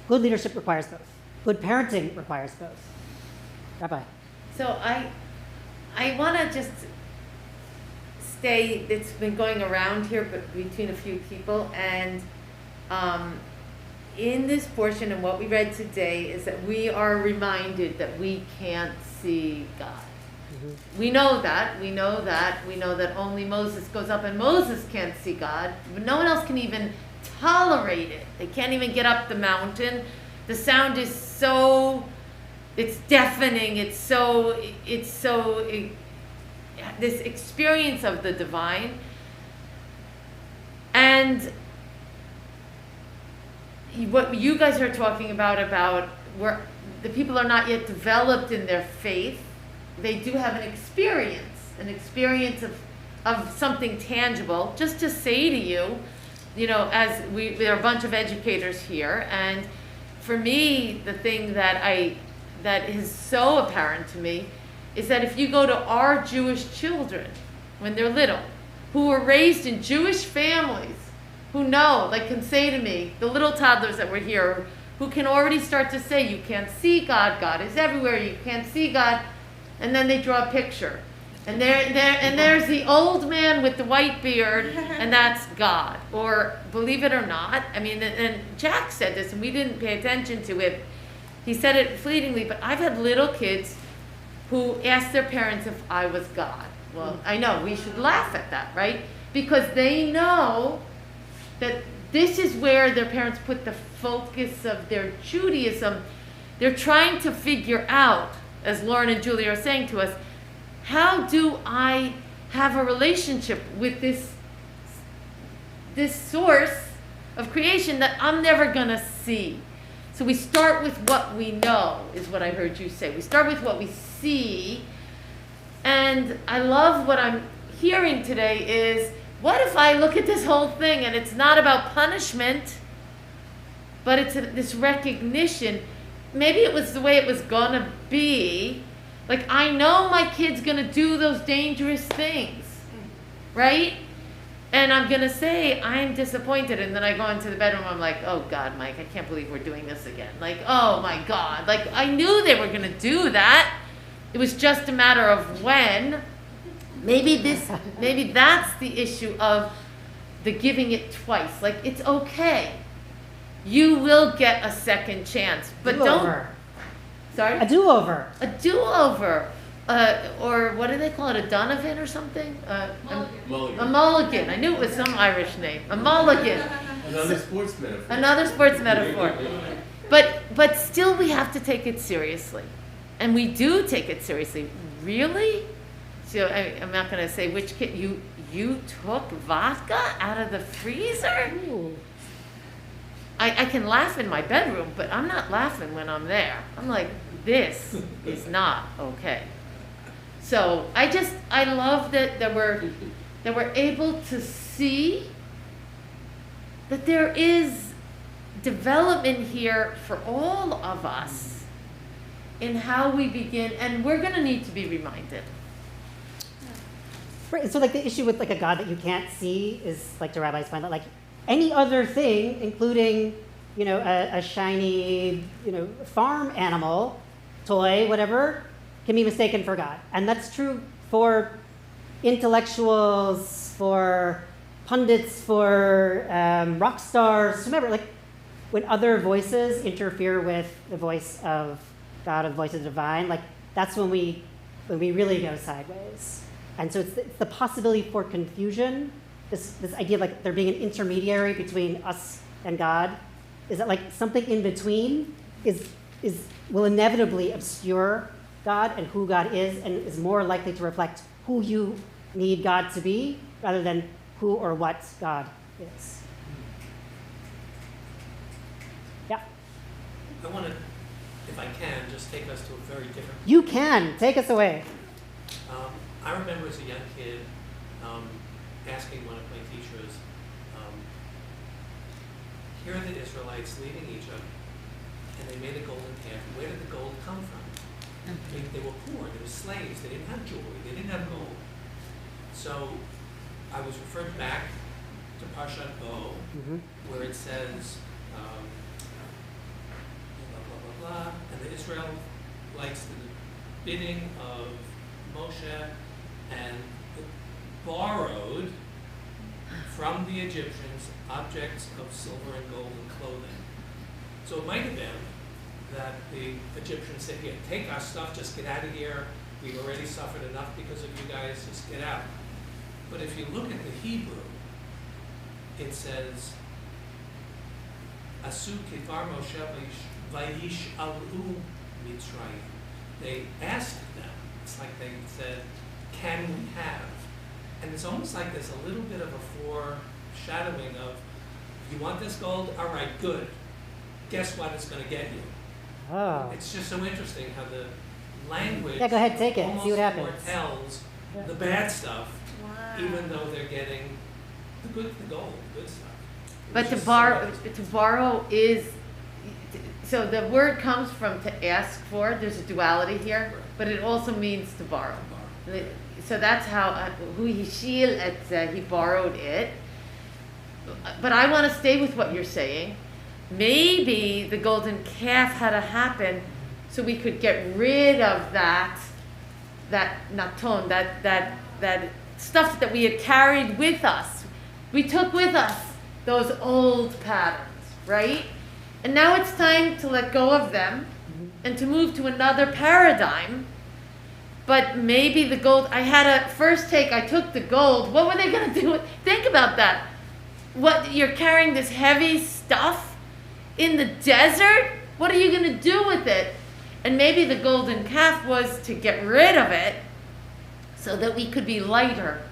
Good leadership requires both. Good parenting requires both. Rabbi. So I want to just stay, it's been going around here but between a few people, and in this portion and what we read today is that we are reminded that we can't see God. Mm-hmm. We know that only Moses goes up and Moses can't see God, but no one else can even tolerate it. They can't even get up the mountain. The sound is it's deafening, this experience of the divine. And what you guys are talking about where the people are not yet developed in their faith, they do have an experience of something tangible. Just to say to you, as there are a bunch of educators here, and for me, the thing that is so apparent to me is that if you go to our Jewish children when they're little, who were raised in Jewish families, who know, like can say to me, the little toddlers that were here, who can already start to say, you can't see God, God is everywhere, you can't see God, and then they draw a picture. And there's the old man with the white beard, and that's God. Or, believe it or not, I mean, and Jack said this, and we didn't pay attention to it. He said it fleetingly, but I've had little kids who asked their parents if I was God. Well, I know, we should laugh at that, right? Because they know that this is where their parents put the focus of their Judaism. They're trying to figure out, as Lauren and Julie are saying to us, how do I have a relationship with this source of creation that I'm never going to see? So we start with what we know, is what I heard you say. We start with what we see. And I love what I'm hearing today is, what if I look at this whole thing and it's not about punishment, but it's this recognition. Maybe it was the way it was going to be. Like, I know my kid's going to do those dangerous things, right? And I'm going to say, I'm disappointed. And then I go into the bedroom, I'm like, oh God, Mike, I can't believe we're doing this again. Like, oh my God. Like, I knew they were going to do that. It was just a matter of when. Maybe that's the issue of the giving it twice. Like, it's okay. You will get a second chance. But do-over. Sorry? A do-over. A do-over. Or what do they call it? A Donovan or something? Mulligan. A mulligan. I knew it was some Irish name. A mulligan. Another sports metaphor. Another sports metaphor. But still we have to take it seriously. And we do take it seriously. Really? So I'm not going to say which kid. You took vodka out of the freezer? Ooh. I can laugh in my bedroom, but I'm not laughing when I'm there. I'm like, this is not okay. So I love that we're able to see that there is development here for all of us. in how we begin, and we're going to need to be reminded. Right, and so like the issue with like a God that you can't see is like the rabbis find that like any other thing, including, you know, a shiny, you know, farm animal, toy, whatever, can be mistaken for God. And that's true for intellectuals, for pundits, for rock stars, whomever. Like when other voices interfere with the voice of God, or the voice of the divine, like that's when we really go sideways. And so it's the possibility for confusion, this idea of like there being an intermediary between us and God, is that like something in between will inevitably obscure God and who God is, and is more likely to reflect who you need God to be rather than who or what God is. Yeah? I want to, if I can, just take us to a very different... You can. Take us away. I remember as a young kid asking one of my teachers, here are the Israelites leaving Egypt, and they made a golden calf. Where did the gold come from? They were poor, they were slaves, they didn't have jewelry, they didn't have gold. So I was referred back to Parshat Bo, where it says, blah, blah, blah, blah, and the Israelites did the bidding of Moshe and borrowed from the Egyptians objects of silver and gold and clothing. So it might have been that the Egyptians said, here, take our stuff, just get out of here. We've already suffered enough because of you guys, just get out. But if you look at the Hebrew, it says, Asu kifar Moshe vayish alu Mitzrayim. They asked them, it's like they said, can we have? And it's almost like there's a little bit of a foreshadowing of, you want this gold? All right, good. Guess what it's going to get you? Oh. It's just so interesting how the language Yeah, go ahead, take it. almost See what happens. foretells Yeah. the bad stuff, Wow. even though they're getting the gold, the good stuff. But Which to is borrow is, so the word comes from to ask for. There's a duality here, but it also means to borrow. So that's how hu hishil et he borrowed it. But I want to stay with what you're saying. Maybe the golden calf had to happen so we could get rid of that naton, that stuff that we had carried with us. We took with us those old patterns, right? And now it's time to let go of them and to move to another paradigm. But maybe the gold, I had a first take, I took the gold. What were they going to do with, think about that. What, you're carrying this heavy stuff in the desert? What are you going to do with it? And maybe the golden calf was to get rid of it so that we could be lighter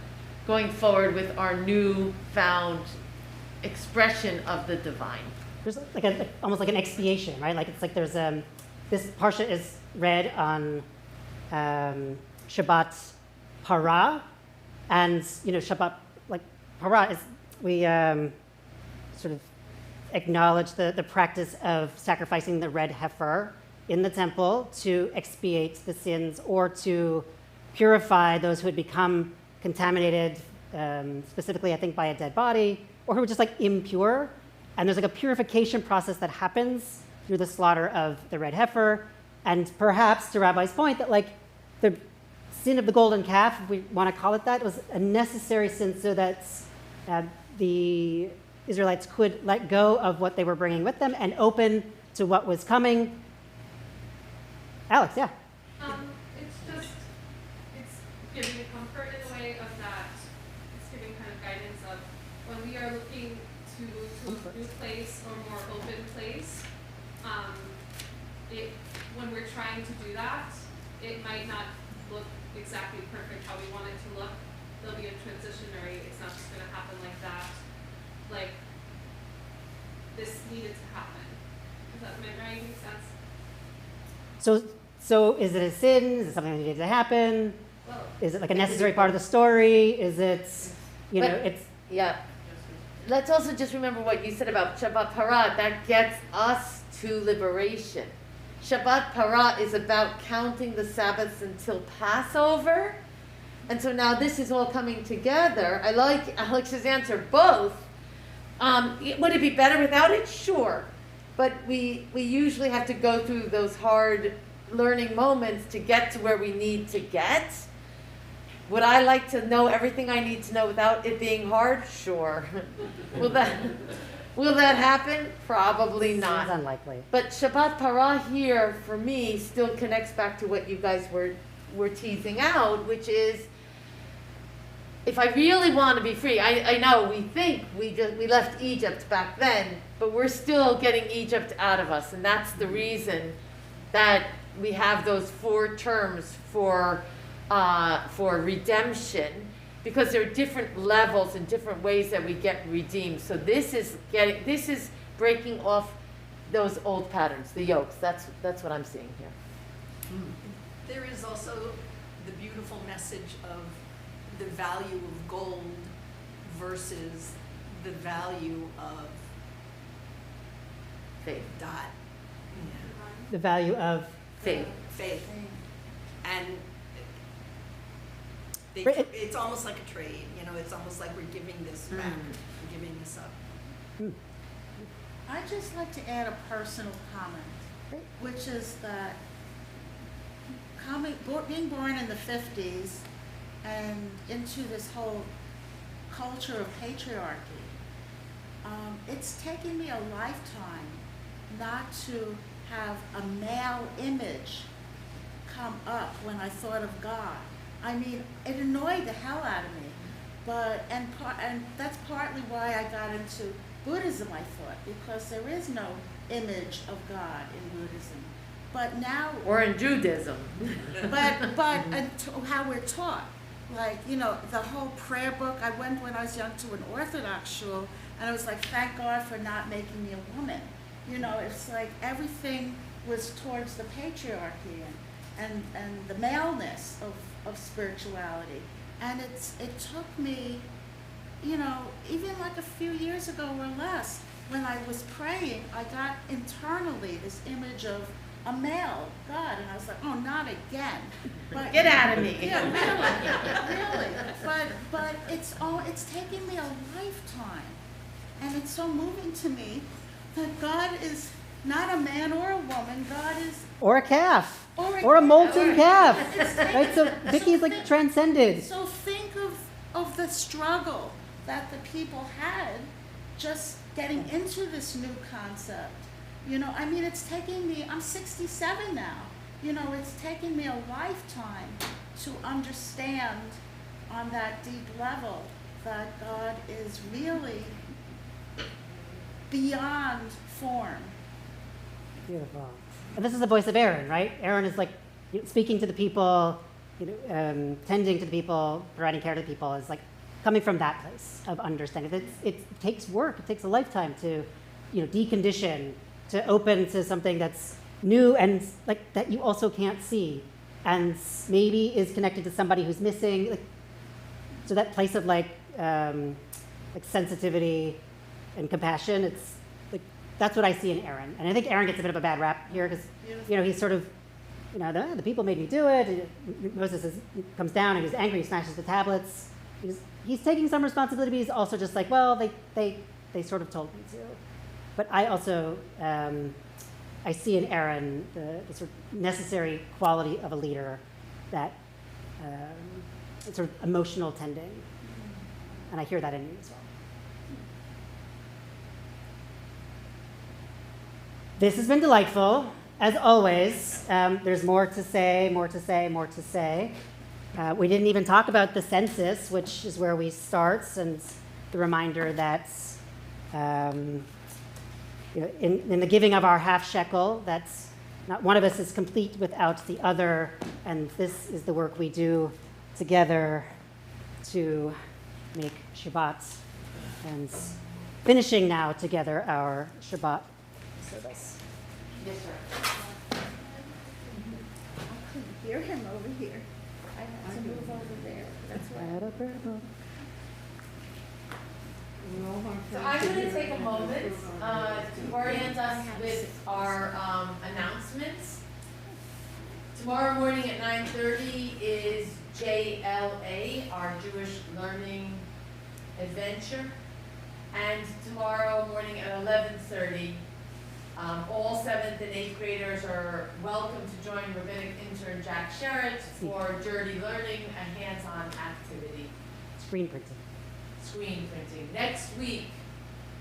going forward with our new found expression of the divine. There's like almost like an expiation, right? Like it's like there's this parsha is read on Shabbat Parah, and you know Shabbat like Parah is we sort of acknowledge the practice of sacrificing the red heifer in the temple to expiate the sins or to purify those who had become contaminated, specifically I think by a dead body, or who were just like impure. And there's like a purification process that happens through the slaughter of the red heifer. And perhaps, to Rabbi's point, that like the sin of the golden calf, if we want to call it that, was a necessary sin so that the Israelites could let go of what they were bringing with them and open to what was coming. Alex, yeah. It's giving comfort in the way of that. It's giving kind of guidance of when we are looking to move to a new place or more open place. When we're trying to do that, it might not look exactly perfect how we want it to look. There'll be a transitionary. It's not just going to happen like that. Like this needed to happen. Does that make sense? So is it a sin? Is it something that needed to happen? Well, Is it like a necessary part of the story? Is it, you know, But- it's... Yeah. Let's also just remember what you said about Shabbat Parah. That gets us to liberation. Shabbat Parah is about counting the Sabbaths until Passover. And so now this is all coming together. I like Alex's answer, both. Would it be better without it? Sure. But we usually have to go through those hard learning moments to get to where we need to get. Would I like to know everything I need to know without it being hard? Sure. Will that happen? Probably not. It's unlikely. But Shabbat Parah here, for me, still connects back to what you guys were teasing out, which is, if I really want to be free, I know we think we left Egypt back then, but we're still getting Egypt out of us, and that's the reason that we have those 4 terms for redemption, because there are different levels and different ways that we get redeemed. So this is breaking off those old patterns, the yokes. That's what I'm seeing here. There is also the beautiful message of the value of gold versus the value of Faith. dot. The value of Faith. Faith. And it's almost like a trade, it's almost like we're giving this back, we're giving this up. I'd just like to add a personal comment, which is that being born in the 50s and into this whole culture of patriarchy, it's taken me a lifetime not to have a male image come up when I thought of God. I mean, it annoyed the hell out of me, and that's partly why I got into Buddhism, I thought, because there is no image of God in Buddhism. But now, or in Judaism. but how we're taught, like, the whole prayer book. I went when I was young to an Orthodox shul, and I was like, thank God for not making me a woman. It's like everything was towards the patriarchy and the maleness of spirituality. And it took me, even like a few years ago or less, when I was praying, I got internally this image of a male God, and I was like, oh, not again. But, get out of me. Yeah, really. But it's taken me a lifetime, and it's so moving to me that God is not a man or a woman. God is or a calf. Or a molten calf. Right? So Vicky's like transcended. So think of the struggle that the people had just getting into this new concept. I mean, it's taking me, I'm 67 now. It's taken me a lifetime to understand on that deep level that God is really beyond form. Beautiful. And this is the voice of Aaron, right? Aaron is like speaking to the people, tending to the people, providing care to the people, is like coming from that place of understanding. It takes work. It takes a lifetime to, decondition, to open to something that's new and like that you also can't see, and maybe is connected to somebody who's missing. So that place of like sensitivity and compassion. It's like that's what I see in Aaron, and I think Aaron gets a bit of a bad rap here because he's sort of the people made me do it. And Moses comes down and he's angry. He smashes the tablets. He's taking some responsibility. But he's also just like, well, they sort of told me to. But I also I see in Aaron the sort of necessary quality of a leader, that sort of emotional tending, and I hear that in you as well. This has been delightful, as always. There's more to say, more to say, more to say. We didn't even talk about the census, which is where we start, and the reminder that in the giving of our half shekel, that's not one of us is complete without the other, and this is the work we do together to make Shabbat, and finishing now together our Shabbat service. Yes, sir. I couldn't hear him over here. I had to move over there. That's why. So I'm going to take a moment to orient us with our announcements. Tomorrow morning at 9:30 is JLA, our Jewish Learning Adventure. And tomorrow morning at 11:30, all 7th and 8th graders are welcome to join rabbinic intern Jack Sherritt for Dirty Learning, a hands-on activity. Screen printing. Screen printing. Next week,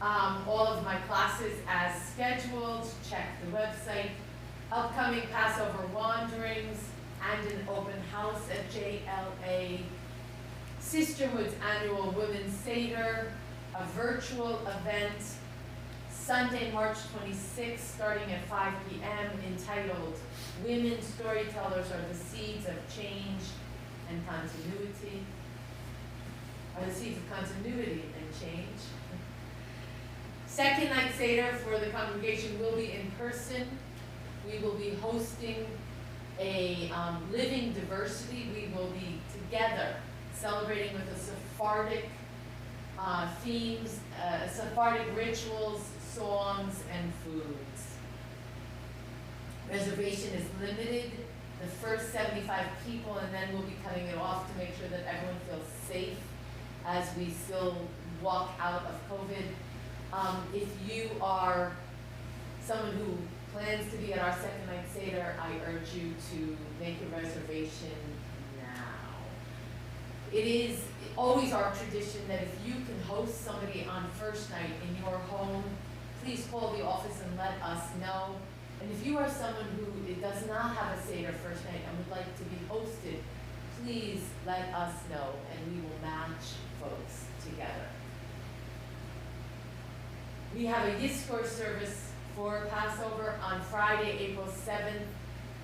all of my classes as scheduled. Check the website. Upcoming Passover wanderings and an open house at JLA. Sisterhood's annual Women's Seder, a virtual event, Sunday, March 26th, starting at 5 p.m., entitled Women Storytellers Are the Seeds of Change and Continuity. Are the seeds of continuity and change. Second night Seder for the congregation will be in person. We will be hosting a living diversity. We will be together celebrating with the Sephardic themes, Sephardic rituals, songs, and foods. Reservation is limited. The first 75 people, and then we'll be cutting it off to make sure that everyone feels safe as we still walk out of COVID. If you are someone who plans to be at our second night Seder, I urge you to make a reservation now. It is always our tradition that if you can host somebody on first night in your home, please call the office and let us know. And if you are someone who does not have a Seder first night and would like to be hosted, please let us know and we will match folks together. We have a Yizkor service for Passover on Friday, April 7th,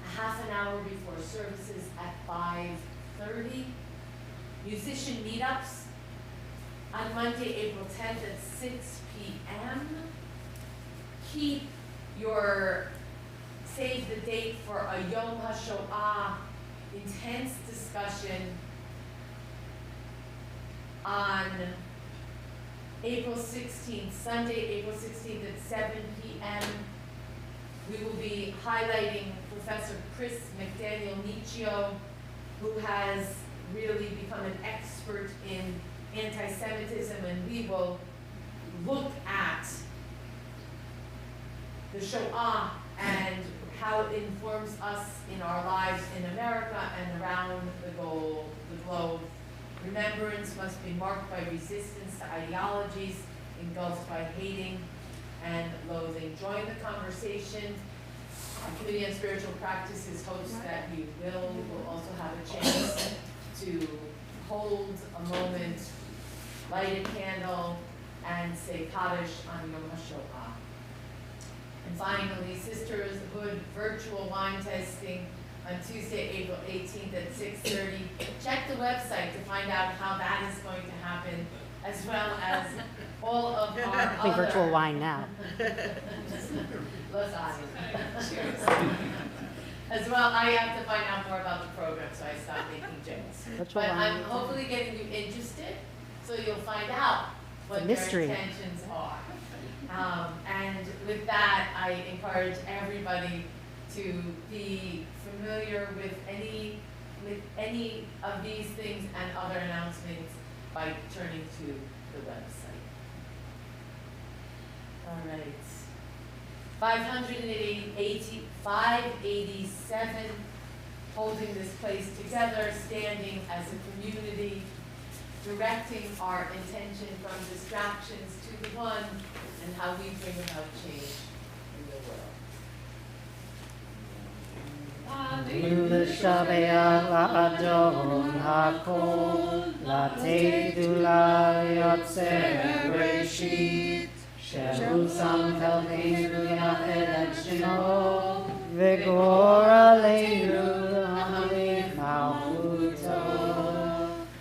a half an hour before services at 5:30. Musician meetups on Monday, April 10th at 6 p.m. Keep your save the date for a Yom HaShoah intense discussion on April 16th, Sunday, April 16th at 7 p.m. We will be highlighting Professor Chris McDaniel-Nicchio, who has really become an expert in anti-Semitism, and we will look at the Shoah and how it informs us in our lives in America and around the globe. Remembrance must be marked by resistance to ideologies engulfed by hating and loathing. Join the conversation. Our Committee on Spiritual Practices hopes that you will also have a chance to hold a moment, light a candle, and say Kaddish on Yom HaShoah. And finally, Sisterhood virtual wine tasting on Tuesday, April 18th at 6:30. Check the website to find out how that is going to happen, as well as all of our I think other... virtual wine now. As well, I have to find out more about the program, so I stopped making jokes. Virtual But wine. I'm hopefully getting you interested, so you'll find out what their mystery. intentions are. And with that, I encourage everybody to be familiar with any of these things and other announcements by turning to the website. All right. 587, holding this place together, standing as a community, directing our intention from distractions to the one, and how we bring about change in the world. L'shabeach la'adon hakol, la'teidu la'yotzer reshit, shehu sam telkeinu yached et shemo, v'gor aleinu hamid malchuto,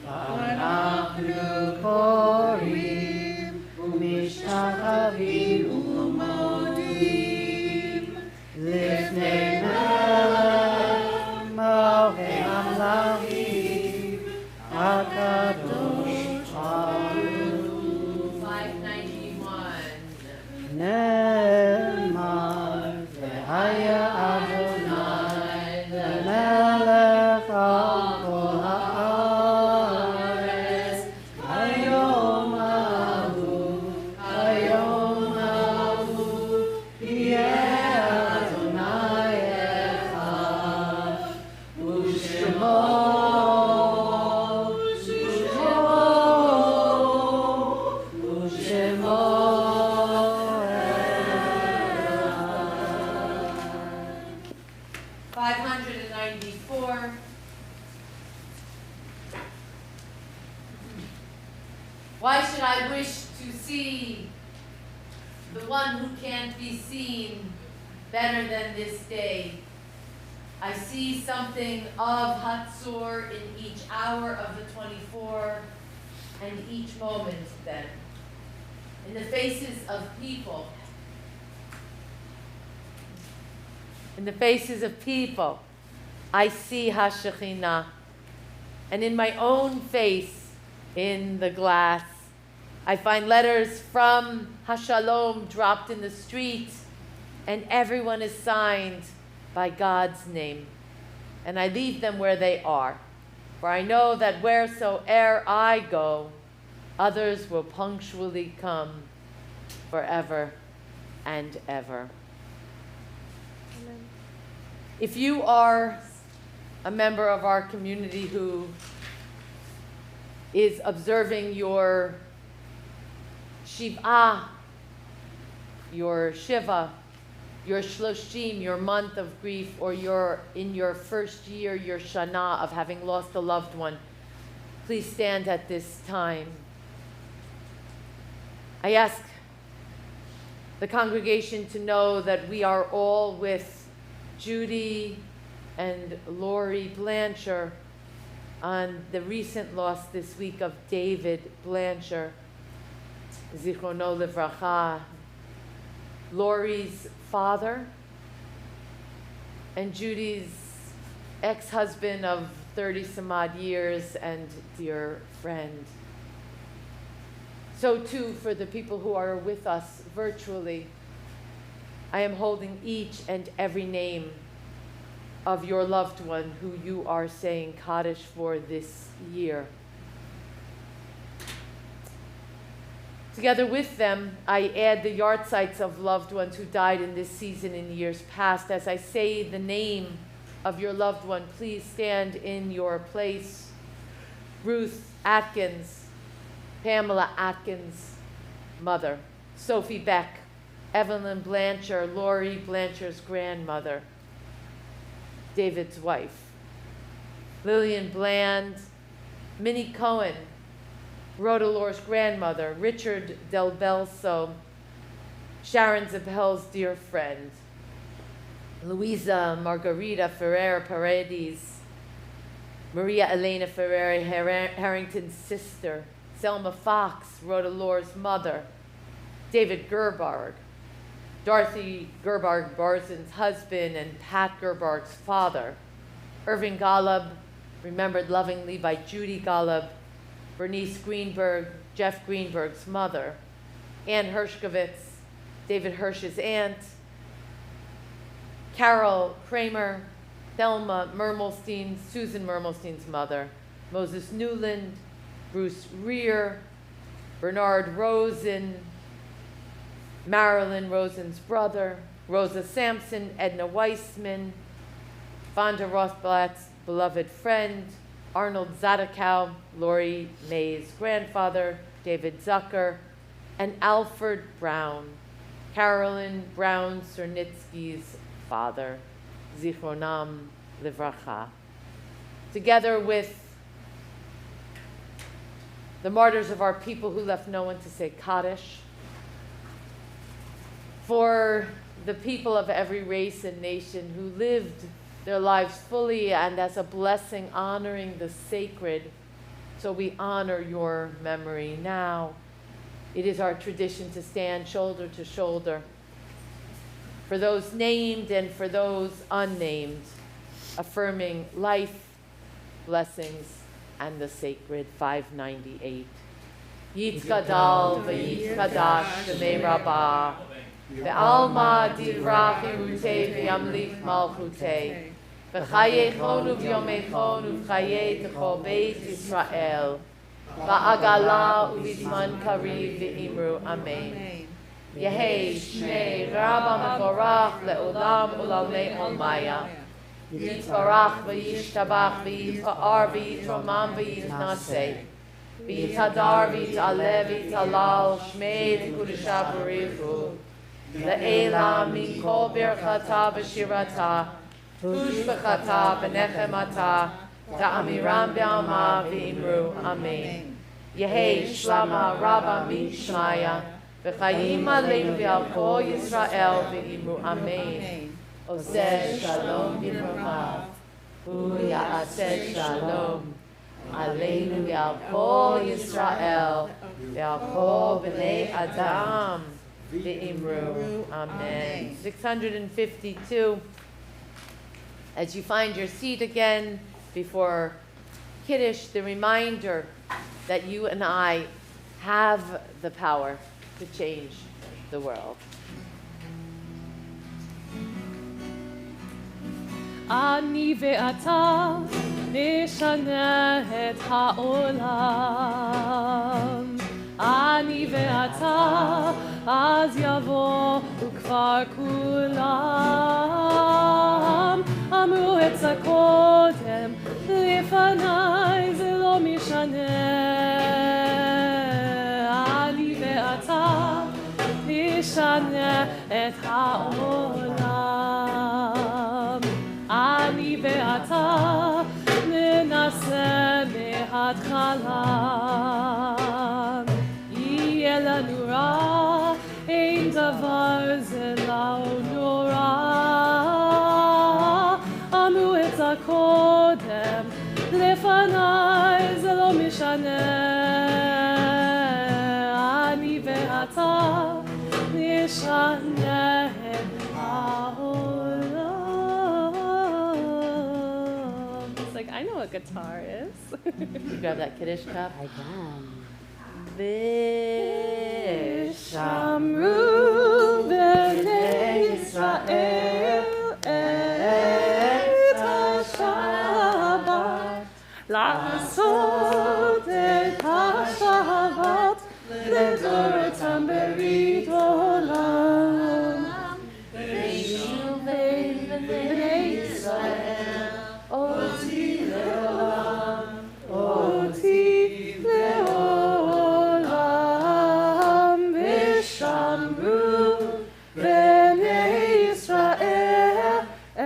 v'anachnu korim, u'mishtachavim u'modim, lifnei Akadosh Baruch. more. Why should I wish to see the one who can't be seen better than this day? I see something of Hatzor in each hour of the 24 and each moment then. In the faces of people. In the faces of people, I see HaShekhinah. And in my own face, in the glass, I find letters from HaShalom dropped in the street, and everyone is signed by God's name. And I leave them where they are, for I know that wheresoe'er I go, others will punctually come forever and ever. Amen. If you are a member of our community who is observing your Shiv'ah, your Shiva, your Shloshim, your month of grief, or you're in your first year, your Shana of having lost a loved one, please stand at this time. I ask the congregation to know that we are all with Judy and Lori Blanchard on the recent loss this week of David Blanchard, Zichrono Livracha, Lori's father and Judy's ex-husband of 30 some odd years and dear friend. So too for the people who are with us virtually. I am holding each and every name of your loved one who you are saying Kaddish for this year. Together with them, I add the yahrzeits of loved ones who died in this season in years past. As I say the name of your loved one, please stand in your place. Ruth Atkins, Pamela Atkins' mother. Sophie Beck, Evelyn Blanchard, Lori Blanchard's grandmother. David's wife. Lillian Bland, Minnie Cohen, Rhoda Lore's grandmother, Richard Del Belso, Sharon Zabel's dear friend, Luisa Margarita Ferrer Paredes, Maria Elena Ferrer Harrington's sister, Selma Fox, Rhoda Lore's mother, David Gerbarg, Dorothy Gerbarg Barzen's husband and Pat Gerbarg's father, Irving Golub, remembered lovingly by Judy Golub, Bernice Greenberg, Jeff Greenberg's mother, Ann Hershkovitz, David Hirsch's aunt, Carol Kramer, Thelma Mermelstein, Susan Mermelstein's mother, Moses Newland, Bruce Rear, Bernard Rosen, Marilyn Rosen's brother, Rosa Sampson, Edna Weissman, Vonda Rothblatt's beloved friend, Arnold Zadokow, Lori May's grandfather, David Zucker, and Alfred Brown, Carolyn Brown Cernitsky's father, Zichronam Livracha. Together with the martyrs of our people who left no one to say Kaddish, for the people of every race and nation who lived their lives fully and as a blessing, honoring the sacred. So we honor your memory now. It is our tradition to stand shoulder to shoulder for those named and for those unnamed, affirming life, blessings, and the sacred. 598. Yitzkadal v'yitzkadash shemei rabbah ve'alma divrach irutei v'yamlik malchutei v'chayechon u'vyomechon u'chayei techol beit Yisrael va'agala u'vizman kariv v'imru amen. Yehei shmei rabba mevorach le'olam u'lalmei olmaya Yitvarach v'yishtabach v'yitfa'ar v'yitromam v'yitnaseh v'yitadar v'yit'aleh v'yit'alal shmei v'kudusha b'richu le'ela min kol birchata v'shirata Ushbachata benechemata, ta'amiram b'alma v'imru, amen. Yehi shlama rabba mishmaya, v'chayim aleinu v'al kol Yisrael v'imru, amen. Oseh shalom b'imromav, hu ya'aseh shalom. Aleinu v'al kol Yisrael, v'al kol b'nei Adam, v'imru, amen. 652. As you find your seat again before Kiddush, the reminder that you and I have the power to change the world. אני ואתה נשנה את העולם. אני ואתה אז יבואו כבר כולם. אמרו את זה קודם, לפניי זה לא משנה. אני ואתה נשנה את העולם. אני ואתה ננסה מההתחלה. יהיה לנו רע, אין דבר זה לא נורא. אמרו את זה קודם, לפניי זה לא משנה. אני ואתה נשנה את העולם. It's like, I know what guitar is. You grab that Kiddush cup. I can. ושמרו בני ישראל את השבת, לעשות את השבת לדורתם ברית עולם. ושוב בני ישראל אותי לעולם, אותי לעולם. ושמרו בני ישראל את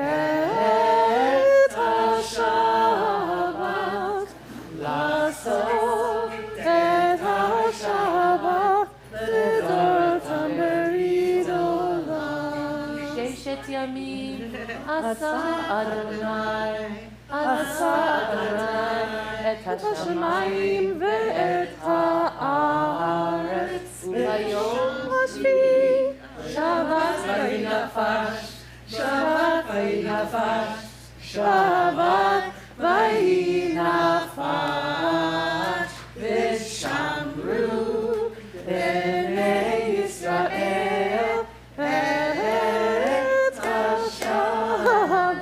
השבת, לעשות את השבת לדורתם ברית עולם. ששת ימים עשה אדוני, עשה אדוני את השמיים ואת הארץ, וביום השביעי שבת וינפש, שבת וינפש, שבת וינפש. ושמרו בני ישראל את השבת,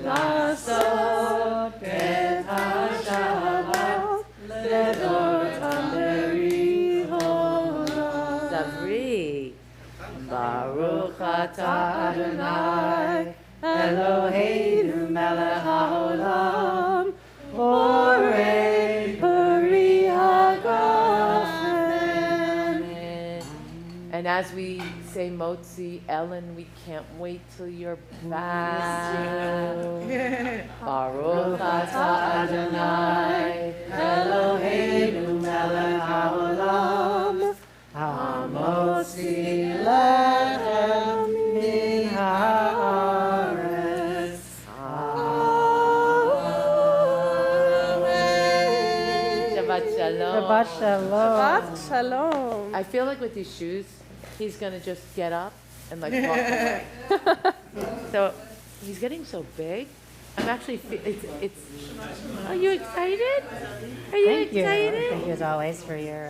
לעשות את השבת לדורתם ברית עולם. דברי. ברוך אתה אדוני אלוהינו מלך העולם, בורא פרי הגפן. And as we say Motzi, Ellen, we can't wait till you're back. Baruch atah Adonai Eloheinu melech haolam, hamotzi lechem min haaretz. Amen. Shabbat shalom. Shabbat shalom. Shabbat shalom. I feel like with these shoes, he's gonna just get up and like walk away. So he's getting so big. I'm actually. It's. Are you excited? Are you Thank you. excited? Thank you as always for your